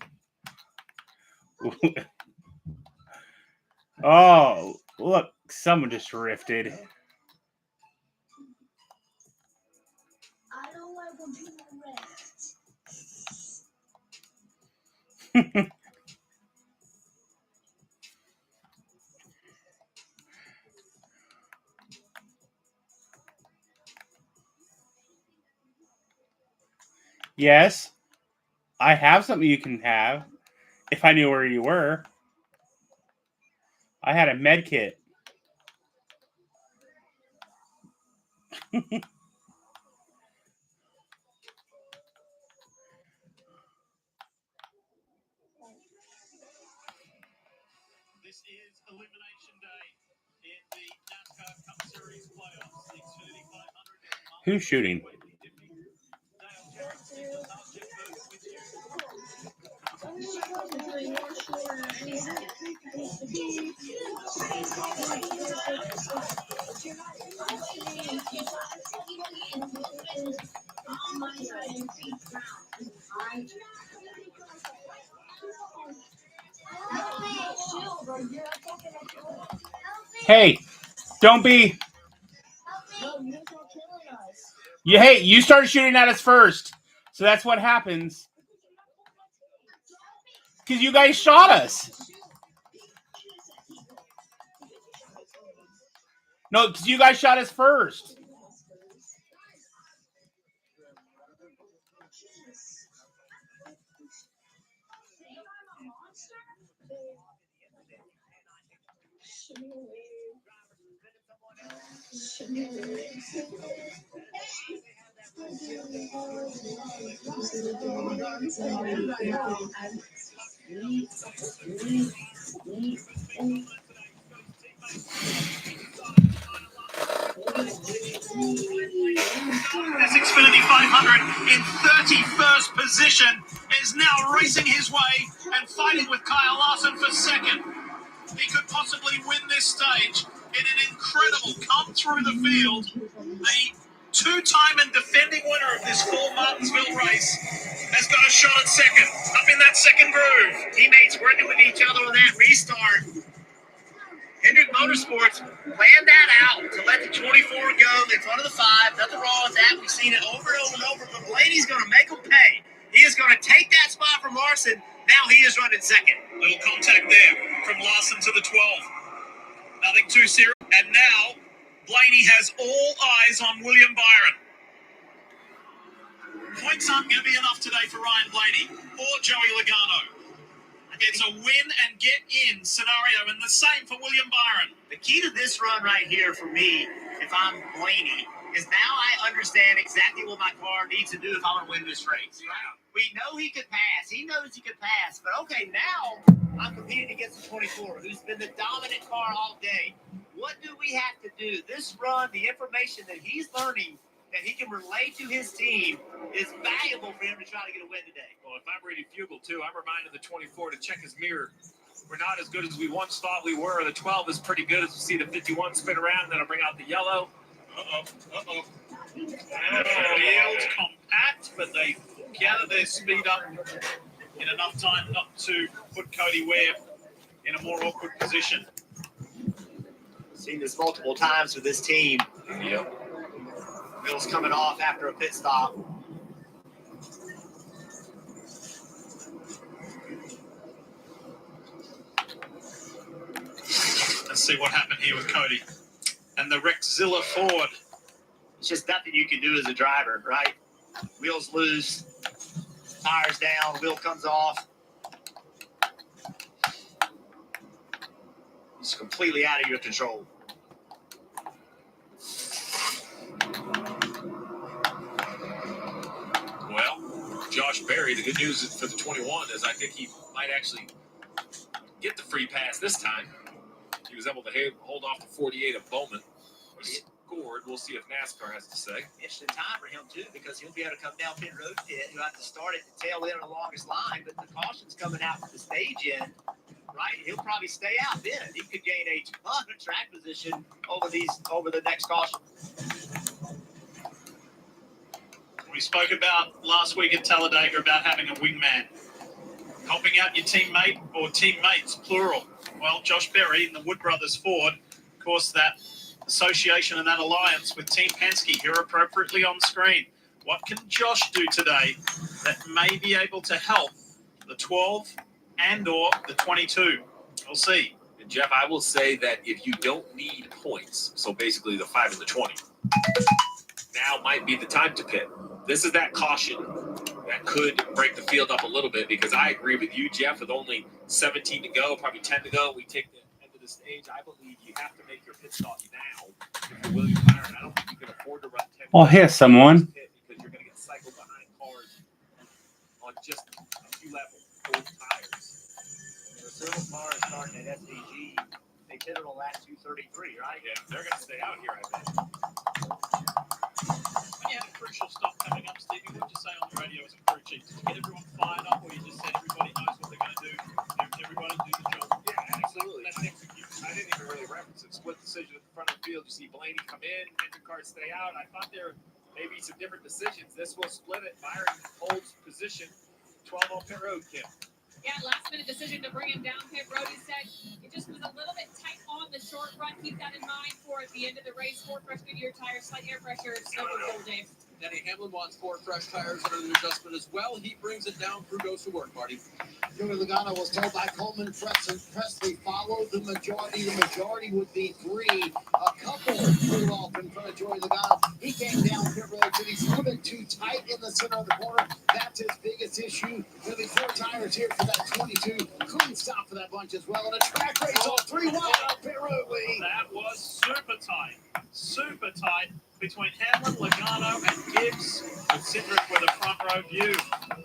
Oh, look, someone just rifted. I don't like when people rest. Yes, I have something you can have. If I knew where you were. I had a med kit. This is Elimination Day in the NASCAR Cup Series playoffs. The Xfinity 500. Who's shooting? Hey, don't be. Hey, you started shooting at us first. So that's what happens. Because you guys shot us. No, because you guys shot us first. This Xfinity 500 in 31st position is now racing his way and fighting with Kyle Larson for second. He could possibly win this stage in an incredible come through the field. The two-time and defending winner of this full Martinsville race has got a shot at second, up in that second groove. Teammates working with each other on that restart. Hendrick Motorsports planned that out to let the 24 go in front of the 5. Nothing wrong with that. We've seen it over and over and over. But Blaney's going to make them pay. He is going to take that spot from Larson. Now he is running second. Little contact there from Larson to the 12. Nothing too serious. And now Blaney has all eyes on William Byron. Points aren't going to be enough today for Ryan Blaney or Joey Logano. It's a win and get in scenario, and the same for William Byron. The key to this run right here for me, if I'm Blaney, is now I understand exactly what my car needs to do if I want to win this race. Right? We know he could pass. He knows he could pass. But okay, now I'm competing against the 24, who's been the dominant car all day. What do we have to do? This run, the information that he's learning that he can relate to his team is valuable for him to try to get a win today. Well, if I'm reading Fugle, too, I'm reminding the 24 to check his mirror. We're not as good as we once thought we were. The 12 is pretty good as we see the 51 spin around, and then I'll bring out the yellow. Fields compact, but they gather their speed up in enough time not to put Cody Ware in a more awkward position. Seen this multiple times with this team. Yep. Bill's coming off after a pit stop. Let's see what happened here with Cody. And the Rexzilla Ford It's just nothing you can do as a driver, right? Wheels loose, tires down, wheel comes off. It's completely out of your control. Well, Josh Berry, the good news for the 21 is I think he might actually get the free pass this time. He was able to hold off the 48 of Bowman. He scored. We'll see if NASCAR has to say. Interesting time for him, too, because he'll be able to come down pit road pit. He'll have to start at the tail end of the longest line, but the caution's coming out from the stage end, right? He'll probably stay out then. He could gain a ton of track position over the next caution. We spoke about last week at Talladega about having a wingman, helping out your teammate or teammates, plural. Well, Josh Berry and the Wood Brothers Ford, of course, that association and that alliance with Team Penske here appropriately on screen. What can Josh do today that may be able to help the 12 and or the 22? We'll see. And Jeff, I will say that if you don't need points, so basically the 5 and the 20, now might be the time to pit. This is that caution that could break the field up a little bit, because I agree with you, Jeff, with only 17 to go, probably 10 to go. We take the end of the stage. I believe you have to make your pit stop now. If you're William Byron, I don't think you can afford to run 10. I'll hit someone. Because you're going to get cycled behind cars on just a few levels, old tires. The several cars starting at SVG, they pitted on lap 233, right? Yeah, they're going to stay out here, I think. When you had a crucial stop coming up, Stevie, what did you say on the radio as a crew chief? Did you get everyone fired up, or you just said everybody knows what they're going to do? Everybody do the job. Yeah, absolutely. Let's execute. I didn't even really reference it. Split decision at the front of the field. You see Blaney come in, engine cars stay out. I thought there may be some different decisions. This will split it. Byron holds position. 12 on pit road, Kim. Yeah, last minute decision to bring him down pit road. He said it just was a little bit tight on the short run. Keep that in mind for at the end of the race. 4 fresh Goodyear tires, slight air pressure, so cool, Dave. Denny Hamlin wants 4 fresh tires under the adjustment as well. He brings it down. Crew goes to work, Marty. Joey Logano was told by Coleman Presley follow the majority. The majority would be 3. A couple flew off in front of Joey Logano. He came down pit road, and he's a little bit too tight in the center of the corner. That's his biggest issue. There'll be 4 tires here for that 22. Couldn't stop for that bunch as well. And a track race on 3 wide out pit road, Lee. That was super tight. Super tight between Hamlin, Logano, and Gibbs, with Cindric with a front row view.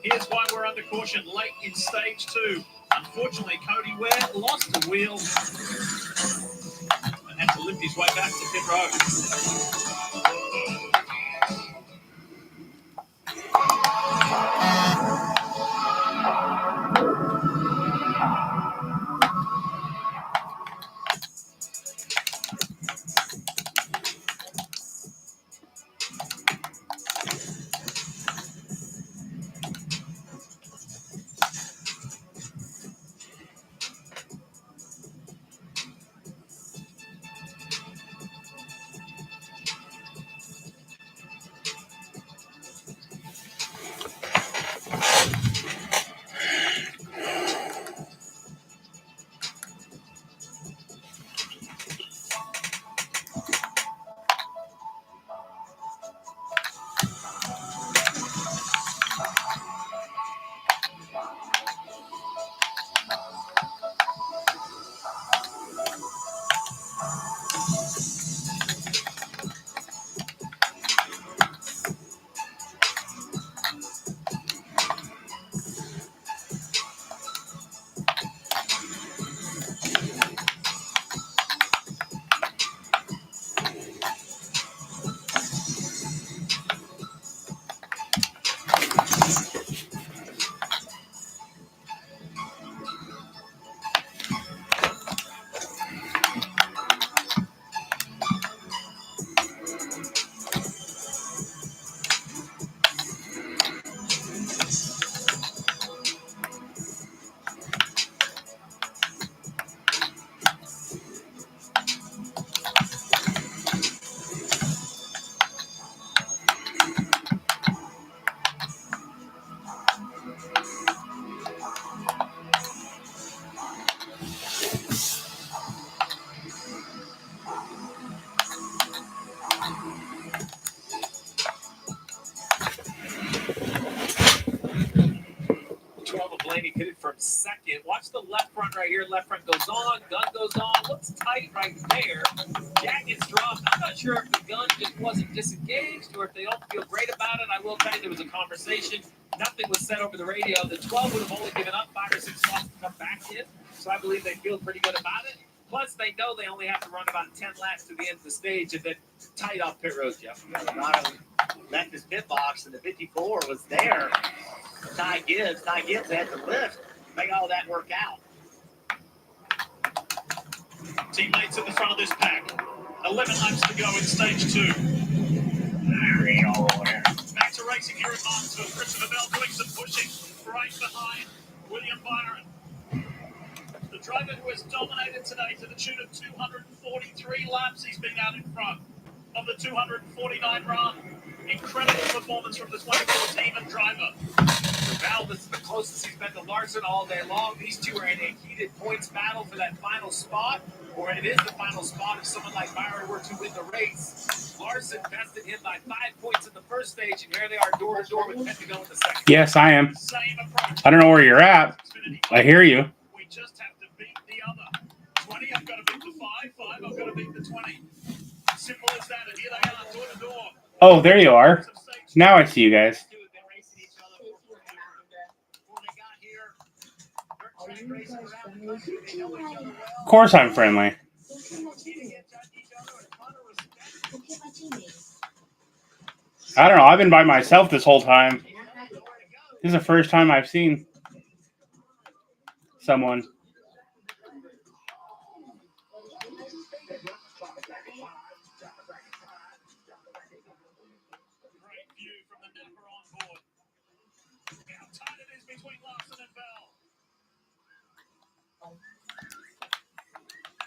Here's why we're under caution late in stage 2. Unfortunately, Cody Ware lost a wheel and had to lift his way back to pit road. Blaney pitted from second. Watch the left front right here. Left front goes on. Gun goes on. Looks tight right there. Jack gets dropped. I'm not sure if the gun just wasn't disengaged or if they don't feel great about it. I will tell you there was a conversation. Nothing was said over the radio. The 12 would have only given up 5 or 6 spots to come back in. So I believe they feel pretty good about it. Plus, they know they only have to run about 10 laps to the end of the stage and then tight off pit road, Jeff. Ronald left his pit box, and the 54 was there. Ty Gibbs had to lift, make all that work out. Teammates at the front of this pack. 11 laps to go in stage 2. Back to racing here at Martinsville. Christopher Bell doing some pushing right behind William Byron. The driver who has dominated today to the tune of 243 laps, he's been out in front of the 249 run. Incredible performance from the 24 team and driver. For Bell, this is the closest he's been to Larson all day long. These two are in a heated points battle for that final spot, or it is the final spot if someone like Byron were to win the race. Larson bested him by 5 points in the first stage, and here they are door to door with 10 to go in the second. Yes, I am. Same approach. I don't know where you're at. I hear you. We just have to beat the other. 20, I've got to beat the 5. 5, I've got to beat the 20. Simple as that, and here they are, door to door. Oh, there you are. Now I see you guys. Of course I'm friendly. I don't know. I've been by myself this whole time. This is the first time I've seen someone. Great view from the Napa on board. How tight it is between Larson and Bell. I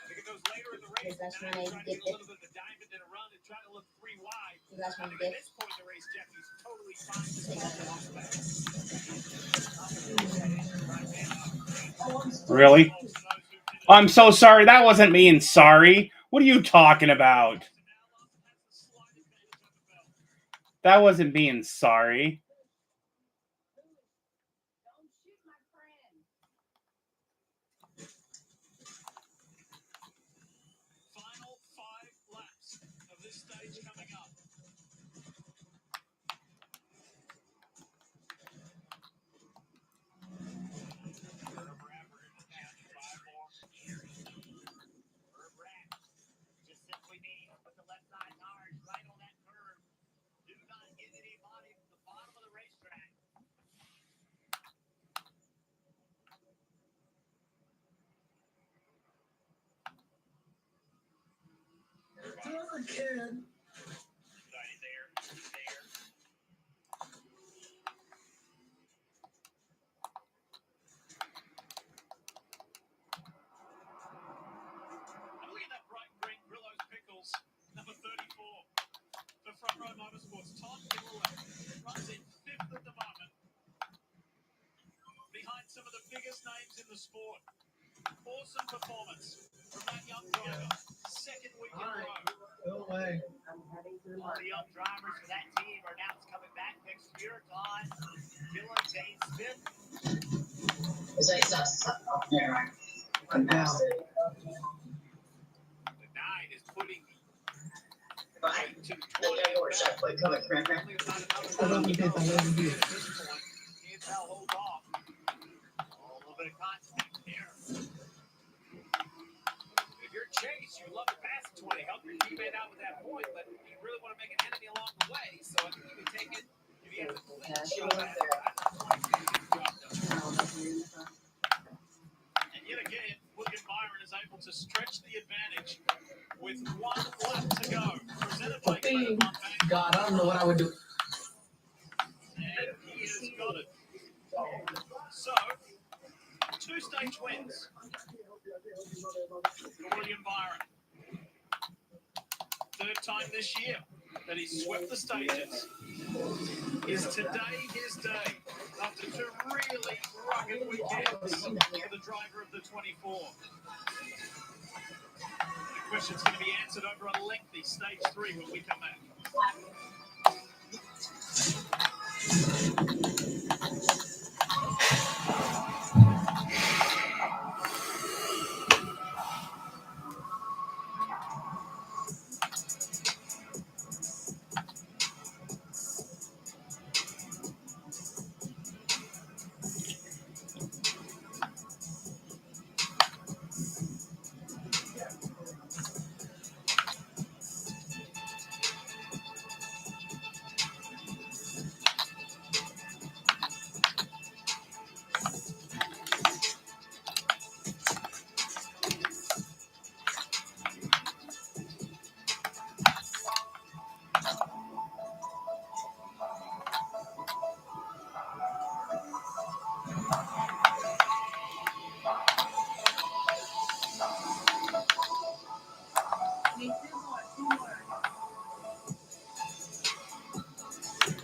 think it goes later in the race. Now he's trying to get a little bit of a diamond in a run and trying to look 3 wide. I think at this point in the race, Jeff, he's totally fine to Really? I'm so sorry. That wasn't being sorry. What are you talking about? That wasn't being sorry. Final 5 laps of this stage coming up. Just simply means put the left side tires right on that curve. Do not get anybody from the bottom of the racetrack. And look at that bright green Grillo's Pickles, number 34. For Front Row Motorsports, Todd Gilroy runs in 5th at the moment. Behind some of the biggest names in the sport. Awesome performance from that young driver. 2nd week in a row. No way. All the young drivers for that team are now coming back next year. Todd, Dylan, Dane Smith. The 9 is putting to 20. Hold off. A little bit of contact there. If you're Chase, you love to pass the 20. Help your teammate out with that point, but you really want to make an enemy along the way. So I think you can take it if you have a clean shot at it. And yet again, William Byron is able to stretch the advantage with 1 lap to go. Presented by Credit Bank. God, I don't know what I would do. And he has got it. So, 2 stage wins for William Byron. 3rd time this year that he's swept the stages. Is today his day after 2 really rugged weekends for the driver of the 24? The question's going to be answered over a lengthy stage 3 when we come back.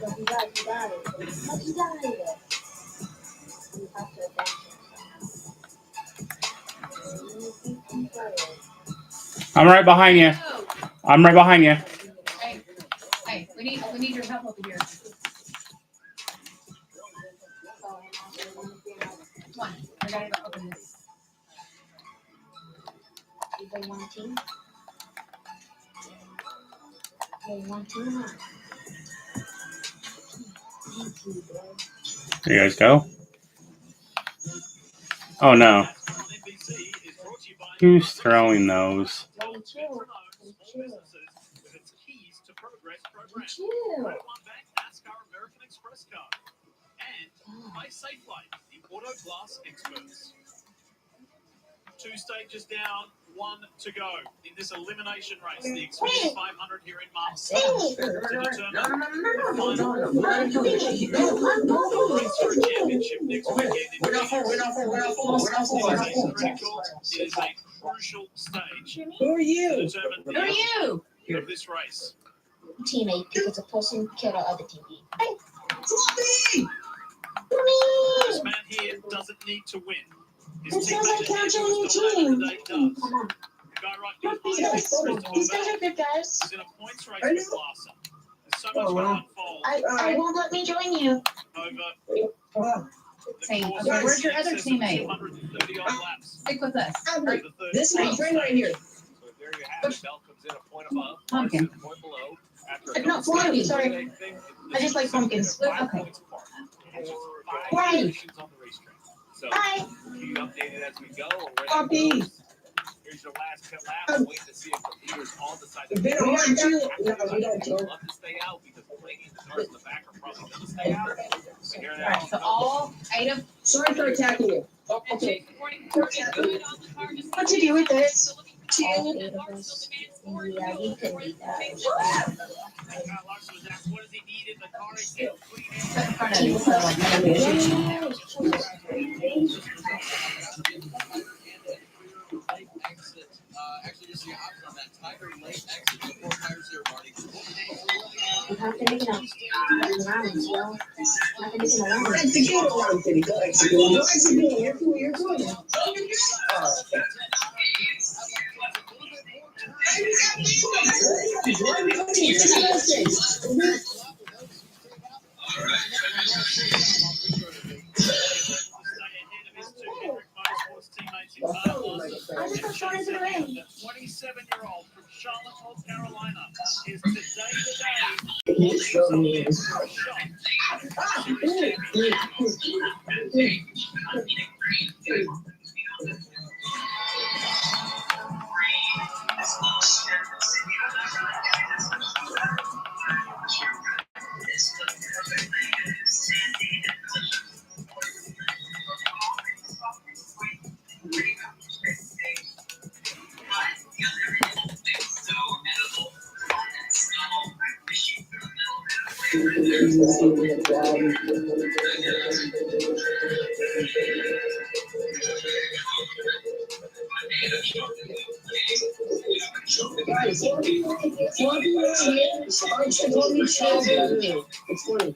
But you got it. But you got it. You have to advance yourself. I'm right behind you. I'm right behind you. Hey, we need your help over here. Come on, I gotta go open this. They want to. They want to. Thank you, bro. There you guys go. Oh no. Who's throwing those? Chill. Chill. With its keys to progress program. Chill. Red One Bank, NASCAR American Express card. And by Safe Light, the auto glass experts. 2 stages down, 1 to go in this elimination race. The Xfinity 500 here in Marseille. To determine the championship next weekend. It is a crucial stage. Who are you? To determine Who are you? of this race. Teammate, because a person killed our other teammate. Hey, This man here doesn't need to win. His it sounds like couch on your team. Come on. The guy right behind These guys are good guys. He's in a points race with Larson. There's so much going to unfold I won't let me join you. over Hey, where's your other teammate? 230 odd laps. Stick with us. This is my friend right here. So there you have it. Bell comes in a point above. Pumpkin. A point below. After No, pumpkin, sorry. I just like pumpkins. Okay. 5 points apart. It's just 5 Right. positions on the racetrack. So Bye. keep you updated as we go. And we're Puppy. here's your last cut lap. I'm waiting to see if the leaders all decide to It's been hard too. No, we don't, I'd Joe. love to stay out because plenty of the cars in the back are probably going to stay out. So here they All right, so all 8 of Sorry for attacking you. and Okay. Chase reporting pretty good on the car. Just What to do with this? all 8 of us. Yeah, you can beat that. Kyle Larson was asked, what does he need in the car? He said, clean air. in front of you. So like Exit. Actually, just the opposite on that Tiger Lake exit before tires there, Marty. You have to make it a rounds, yo. You have to make it a round. Execute around, City. Go execute. Go execute. You're good. I just got thrown into the ring. The 27-year-old from Charlotte, North Carolina, is today for a shot. It's funny.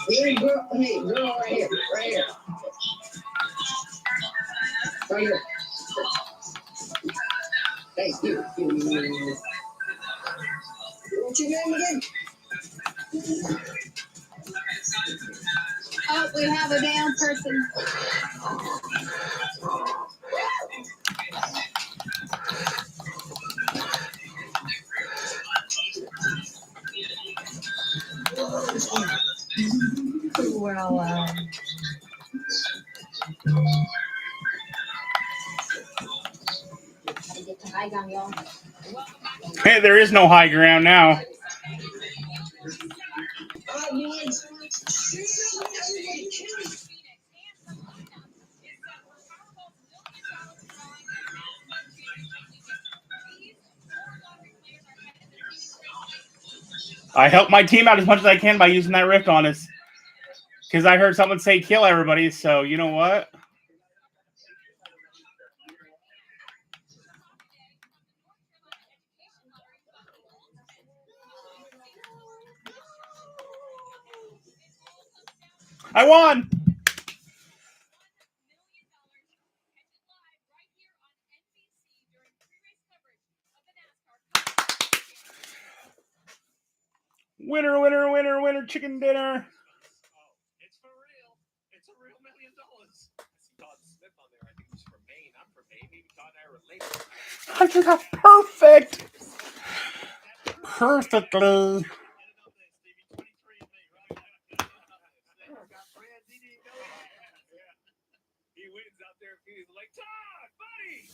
Hey, girl, right here, right here. Right here. Hey, you. What's your name again? oh, we have a down person. Well, Gotta get to high ground, y'all. Hey, there is no high ground now. I help my team out as much as I can by using that rift on us. Because I heard someone say kill everybody, so you know what? I won. Winner, winner, winner, winner, chicken dinner. It's for real. It's a real $1 million. I see Todd Smith on there. I think he's from Maine. I'm from Maine. Maybe Todd and I are related. I just got perfect. Perfectly. He wins out there. He's like, Todd, buddy,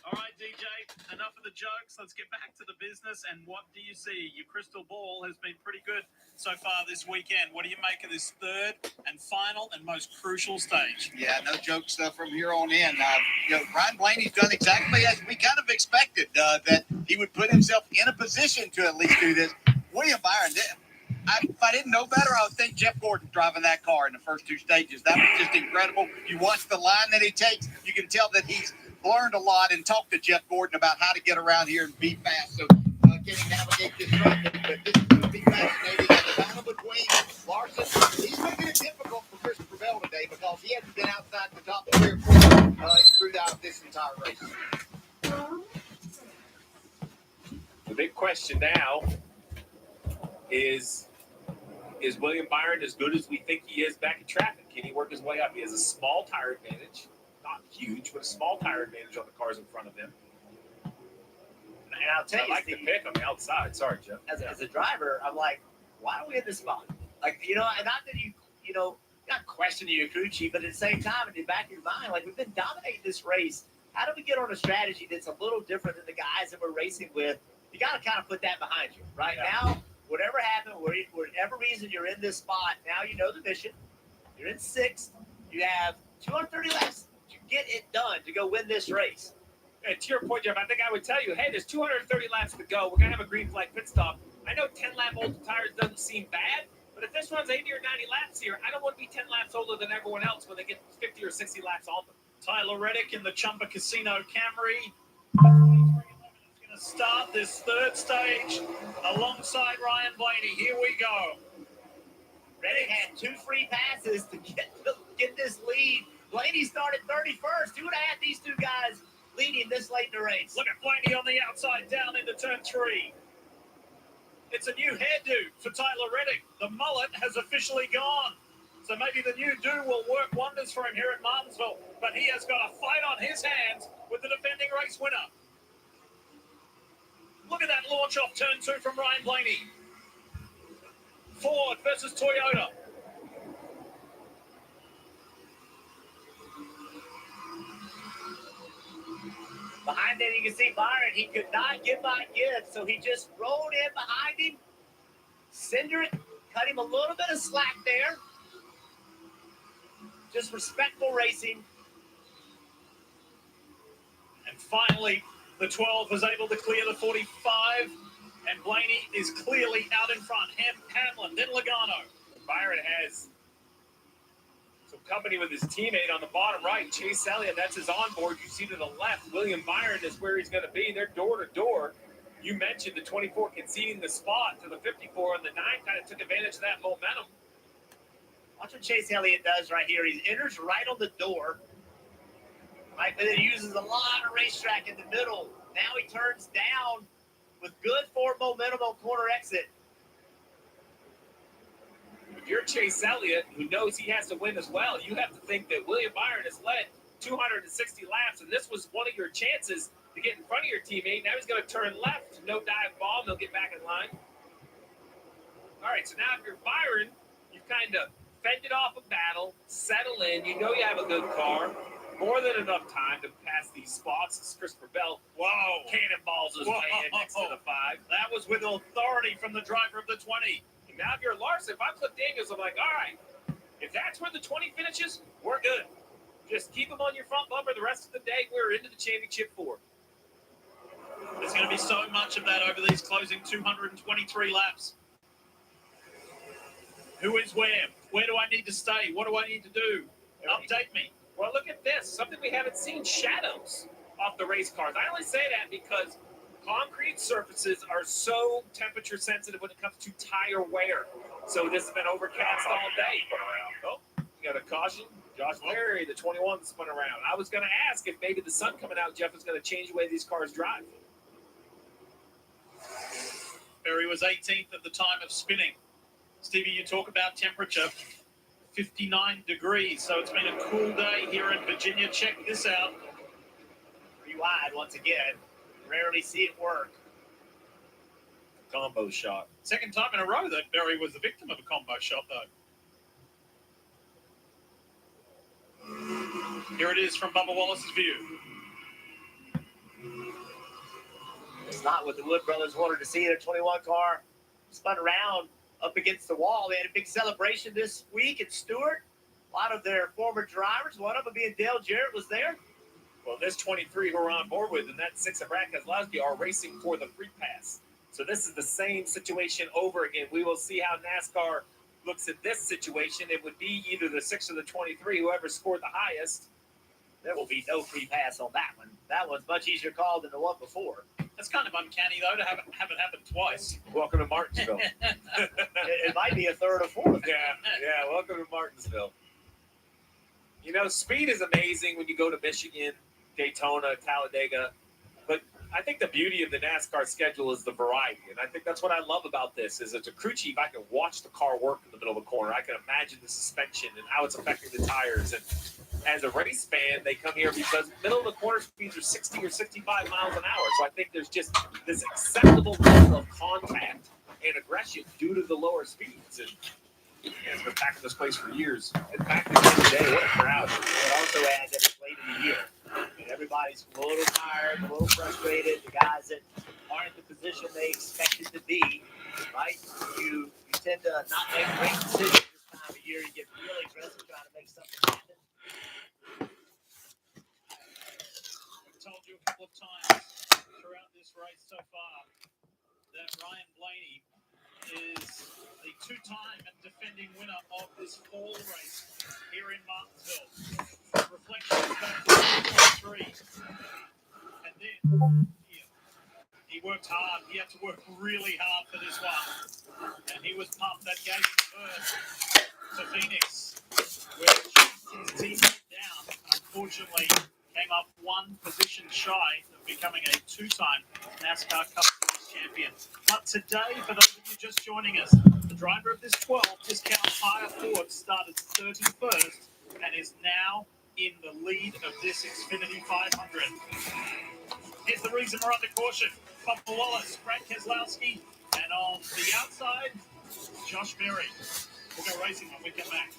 All right, DJ, enough of the jokes. Let's get back to the business. And what do you see? Your crystal ball has been pretty good so far this weekend. What do you make of this third and final and most crucial stage? Yeah, no joke stuff from here on in. Ryan Blaney's done exactly as we kind of expected, that he would put himself in a position to at least do this. William Byron, if I didn't know better, I would think Jeff Gordon driving that car in the first two stages. That was just incredible. You watch the line that he takes, you can tell that he's learned a lot and talked to Jeff Gordon about how to get around here and be fast. So can he navigate this track? But this is going to be fascinating. And the battle between Larson, he's making it difficult for Christopher Bell today because he hasn't been outside the top 3 or 4 throughout this entire race. the big question now is William Byron as good as we think he is back in traffic? Can he work his way up? He has a small tire advantage. Not huge, but a small tire advantage on the cars in front of him. And I'll tell you, I like the pick on the outside. Sorry, Jeff. As a driver, I'm like, why are we in this spot? Like, and not that not questioning your crew chief, but at the same time, in the back of your mind, like, we've been dominating this race. How do we get on a strategy that's a little different than the guys that we're racing with? You got to kind of put that behind you. Right now, whatever happened, whatever reason you're in this spot, now you know the mission. You're in 6th. You have 230 laps to get it done to go win this race. And to your point, Jeff, I think I would tell you, hey, there's 230 laps to go. We're going to have a green flag pit stop. I know 10-lap old tires doesn't seem bad, but if this runs 80 or 90 laps here, I don't want to be 10 laps older than everyone else when they get 50 or 60 laps on them. Tyler Reddick in the Chumba Casino Camry. The 2311 is going to start this third stage alongside Ryan Blaney. Here we go. Reddick had 2 free passes to get this lead. Blaney started 31st. Who would have had these 2 guys leading this late in the race? Look at Blaney on the outside down into turn 3. It's a new hairdo for Tyler Reddick. The mullet has officially gone. So maybe the new do will work wonders for him here at Martinsville. But he has got a fight on his hands with the defending race winner. Look at that launch off turn 2 from Ryan Blaney. Ford versus Toyota. Behind it, you can see Byron. He could not give by gift, so he just rolled in behind him. Cindric cut him a little bit of slack there. Just respectful racing. And finally, the 12 was able to clear the 45, and Blaney is clearly out in front. Hamlin, then Logano. Byron has some company with his teammate on the bottom right, Chase Elliott. That's his onboard. You see to the left, William Byron is where he's going to be. They're door to door. You mentioned the 24 conceding the spot to the 54, and the 9 kind of took advantage of that momentum. Watch what Chase Elliott does right here. He enters right on the door. Right, but he uses a lot of racetrack in the middle. Now he turns down with good forward momentum on corner exit. If you're Chase Elliott, who knows he has to win as well, you have to think that William Byron has led 260 laps, and this was one of your chances to get in front of your teammate. Now he's going to turn left. No dive bomb. They'll get back in line. All right, so now if you're Byron, you've kind of fended off a battle, settle in. You know you have a good car. More than enough time to pass these spots. It's Christopher Bell. Whoa. Cannonballs his way in next to the 5. That was with authority from the driver of the 20. And now if you're Larson, if I'm Cliff Daniels, I'm like, all right, if that's where the 20 finishes, we're good. Just keep them on your front bumper the rest of the day. We're into the championship 4. There's going to be so much of that over these closing 223 laps. Who is where? Where do I need to stay? What do I need to do? Update me. Well, look at this. Something we haven't seen. Shadows off the race cars. I only say that because concrete surfaces are so temperature sensitive when it comes to tire wear. So this has been overcast all day. Oh, you got a caution. Josh Berry, the 21, spun around. I was going to ask if maybe the sun coming out, Jeff, is going to change the way these cars drive. Berry was 18th at the time of spinning. Stevie, you talk about temperature, 59 degrees. So it's been a cool day here in Virginia. Check this out. Pretty wide once again. Rarely see it work. Combo shot. Second time in a row that Berry was the victim of a combo shot, though. Here it is from Bubba Wallace's view. It's not what the Wood brothers wanted to see. Their 21 car spun around up against the wall. They had a big celebration this week at Stewart. A lot of their former drivers, one of them being Dale Jarrett, was there. Well, this 23 who are on board with, and that 6 of Brad Keselowski, are racing for the free pass. So this is the same situation over again. We will see how NASCAR looks at this situation. It would be either the 6 or the 23, whoever scored the highest. There will be no free pass on that one. That one's much easier called than the one before. That's kind of uncanny, though, to have it happen twice. Welcome to Martinsville. It might be a third or fourth. Yeah, welcome to Martinsville. You know, speed is amazing when you go to Michigan, Daytona, Talladega. But I think the beauty of the NASCAR schedule is the variety. And I think that's what I love about this, is as a crew chief, I can watch the car work in the middle of the corner. I can imagine the suspension and how it's affecting the tires. And as a race fan, they come here because middle of the corner speeds are 60 or 65 miles an hour. So I think there's just this acceptable level of contact and aggression due to the lower speeds. And it's been packing this place for years. And back in the day, what a crowd. It also adds that it's late in the year. And everybody's a little tired, a little frustrated. The guys that aren't in the position they expected to be, right? You tend to not make great decisions this time of year. You get really aggressive trying to make something happen. I've told you a couple of times throughout this race so far that Ryan Blaney is the two-time and defending winner of this fall race here in Martinsville. Reflections back to 23. And then he worked hard. He had to work really hard for this one. And he was pumped. That gave him the berth to Phoenix, where his team went down. Unfortunately, came up one position shy of becoming a two-time NASCAR Cup Series champion. But today, for those of you just joining us, the driver of this 12 discount higher Ford started 31st and is now in the lead of this Xfinity 500. Here's the reason we're under caution. Bubba Wallace, Brad Keselowski, and on the outside, Josh Berry. We'll go racing when we come back.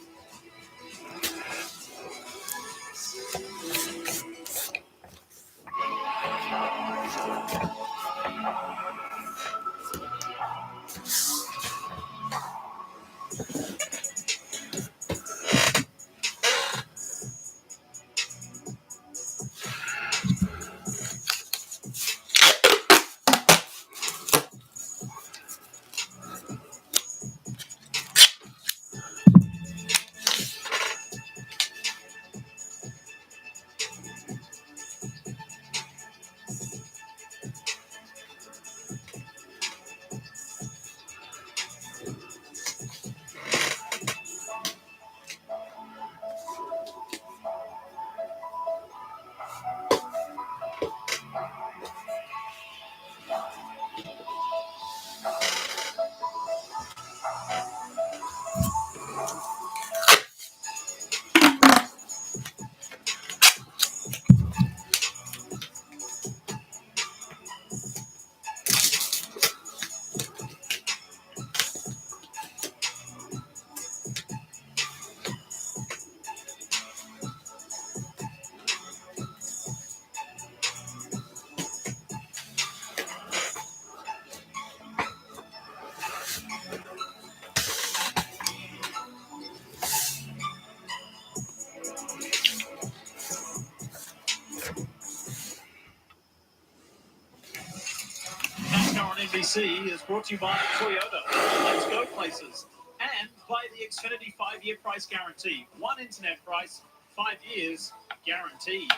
NASCAR on NBC is brought to you by Toyota, Let's Go Places, and by the Xfinity 5-year price guarantee. One internet price, 5 years guaranteed.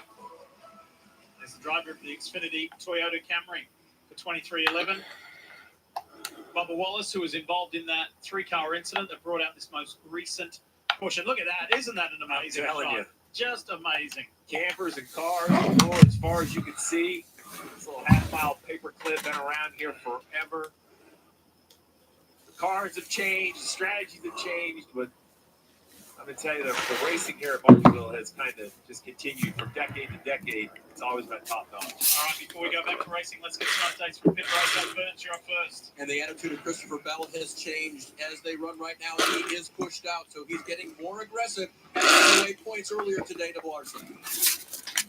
There's the driver of the Xfinity Toyota Camry. for 23-11. Bubba Wallace, who was involved in that 3-car incident that brought out this most recent caution. Look at that. Isn't that an amazing shot? Just amazing. Campers and cars galore as far as you can see. This little half-mile paperclip been around here forever. The cars have changed, the strategies have changed, but I'm going to tell you, the racing here at Martinsville has kind of just continued from decade to decade. It's always been top-notch. All right, before we go back to racing, let's get some updates from pit road. Burns, you're up first. And the attitude of Christopher Bell has changed as they run right now. He is pushed out, so he's getting more aggressive. Having away points earlier today to Larson.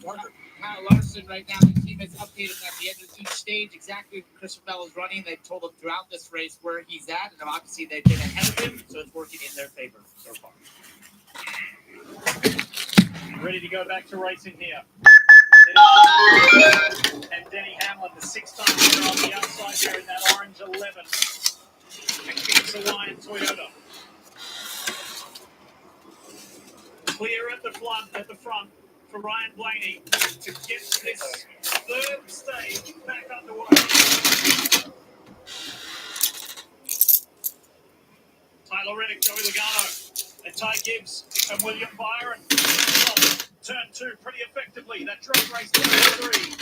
Parker. Kyle Larson right now, the team has updated at the end of each stage exactly where Christopher Bell is running. They've told him throughout this race where he's at, and obviously they've been ahead of him, so it's working in their favor so far. Ready to go back to racing here. And Denny Hamlin, the 6-time winner on the outside there in that orange 11. And King's Hawaiian Toyota. Clear at the front for Ryan Blaney to get this third stage back underway. Tyler Reddick, Joey Logano, and Ty Gibbs and William Byron. Turn 2 pretty effectively. That drag race turn 3.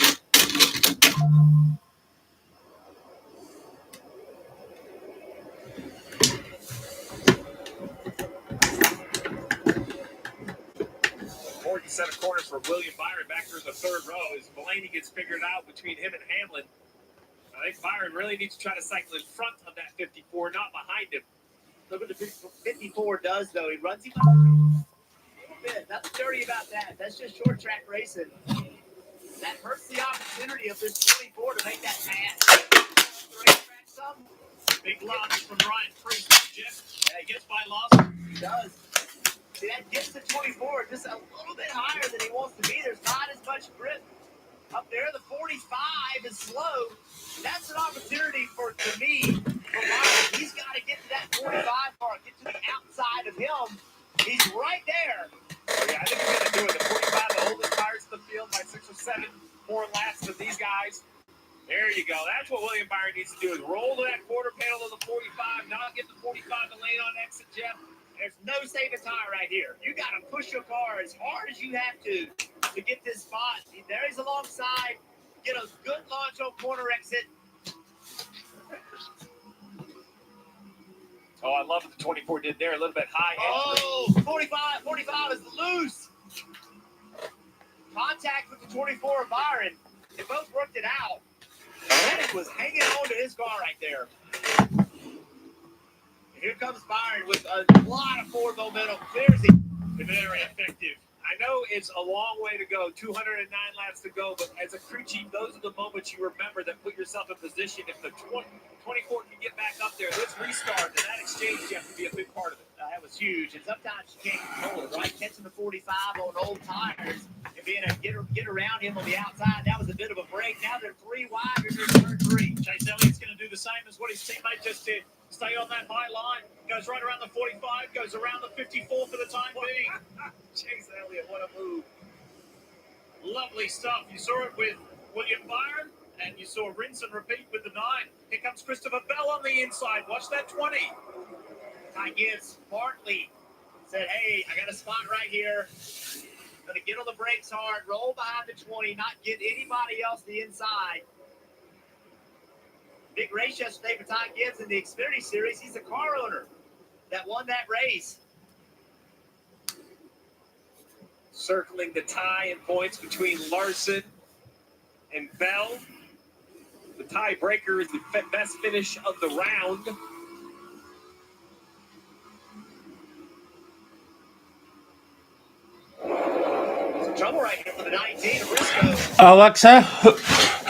Important set of corners for William Byron back there in the third row as Blaney gets figured out between him and Hamlin. I think Byron really needs to try to cycle in front of that 54, not behind him. Look what the 54 does, though. He runs him up a little bit. Nothing dirty about that. That's just short track racing. That hurts the opportunity of this 24 to make that pass. Big lunge from Ryan Priest. Jeff, he gets by Lawson. He does. See, that gets the 24 just a little bit higher than he wants to be. There's not as much grip up there. The 45 is slow. That's an opportunity to me, for Ryan. He's got to get to that 45 mark, get to the outside of him. He's right there. Yeah, I think he's going to do it. The 45, the oldest tires in the field by 6 or 7 more laps than these guys. There you go. That's what William Byron needs to do, is roll to that quarter panel of the 45, not get the 45 to lane on exit, Jeff. There's no saving time right here. You got to push your car as hard as you have to get this spot. There he's alongside. Get a good launch on corner exit. Oh, I love what the 24 did there. A little bit high. Oh, 45 is loose. Contact with the 24 of Byron. They both worked it out. Reddick was hanging on to his car right there. Here comes Byron with a lot of forward momentum. Clears it. Very effective. I know it's a long way to go, 209 laps to go, but as a crew chief, those are the moments you remember that put yourself in position. If the 24 can get back up there, this restart and that exchange, you have to be a big part of it. That was huge, and sometimes you can't control it, right? Catching the 45 on old tires and being able to get around him on the outside, that was a bit of a break. Now they're 3 wide in turn 3. Chase Elliott's going to do the same as what his teammate just did. Stay on that high line, goes right around the 45, goes around the 54 for the time being. Chase Elliott, what a move. Lovely stuff. You saw it with William Byron, and you saw rinse and repeat with the 9. Here comes Christopher Bell on the inside. Watch that 20. Ty Gibbs smartly said, hey, I got a spot right here. Going to get on the brakes hard, roll behind the 20, not get anybody else the inside. Big race yesterday for Ty Gibbs in the Xfinity Series. He's a car owner that won that race. Circling the tie in points between Larson and Bell. The tiebreaker is the best finish of the round. Some trouble right here for the 19 of Briscoe. Alexa,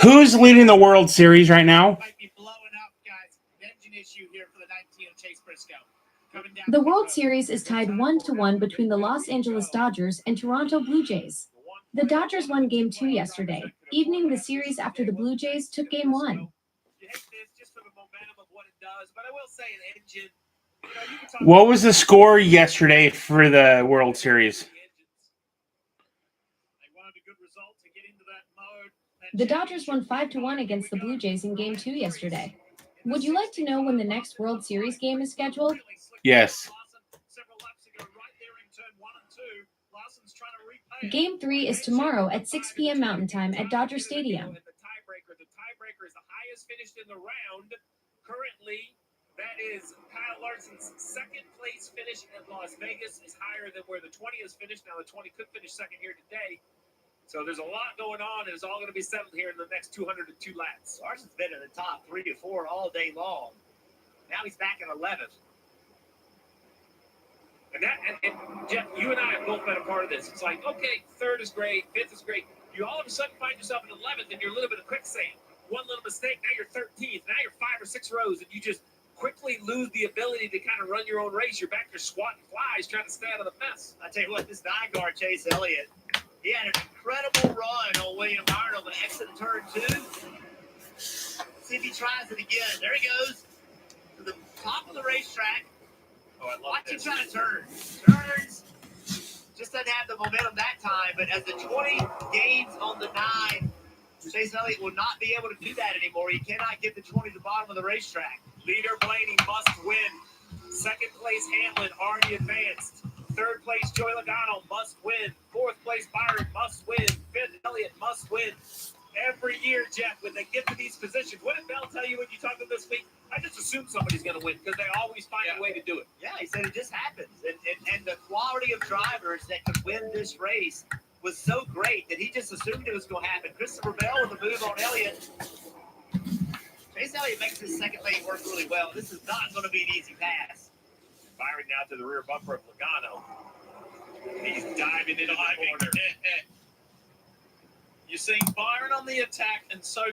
who's leading the World Series right now? Might be blowing up, guys. Engine issue here for the 19 of Chase Briscoe. The World Series is tied 1-1 between the Los Angeles Dodgers and Toronto Blue Jays. The Dodgers won Game 2 yesterday, evening the series after the Blue Jays took Game 1. You hate this just for the momentum of what it does, but I will say an engine. You can talk What was the score yesterday for the World Series? find a good result to get into that mode. The Dodgers won 5-1 against the Blue Jays in Game 2 yesterday. Would you like to know when the next World Series game is scheduled? Yes. Game 3 is tomorrow at 6 p.m. Mountain Time at Dodger Stadium. The tiebreaker is the highest finished in the round. Currently, that is Kyle Larson's second place finish at Las Vegas is higher than where the 20 is finished. Now the 20 could finish second here today. So there's a lot going on, and it's all going to be settled here in the next 202 laps. Larson's been in the top 3 or 4 all day long. Now he's back in 11th. And Jeff, you and I have both been a part of this. It's like, okay, third is great, fifth is great. You all of a sudden find yourself in 11th, and you're a little bit of quicksand. One little mistake, now you're 13th. Now you're 5 or 6 rows, and you just quickly lose the ability to kind of run your own race. You're back there squatting flies, trying to stay out of the mess. I tell you what, this 9-guard Chase Elliott, he had an incredible run on William Byron on the exit of turn 2. See if he tries it again. There he goes to the top of the racetrack. Oh, I love Watch him this. try to turn. Turns. Just doesn't have the momentum that time, but as the 20 gains on the 9, Chase Elliott will not be able to do that anymore. He cannot get the 20 to the bottom of the racetrack. Leader Blaney must win. Second place Hamlin already advanced. Third place Joey Logano must win. Fourth place Byron must win. Fifth Elliott must win. Every year, Jeff, when they get to these positions, what did Bell tell you when you talked to him this week? I just assume somebody's going to win because they always find a way to do it. Yeah, he said it just happens. And the quality of drivers that could win this race was so great that he just assumed it was going to happen. Christopher Bell with a move on Elliott. Chase Elliott makes his second lane work really well. This is not going to be an easy pass. Byron now to the rear bumper of Logano. He's diving into the corner. You're seeing Byron on the attack and so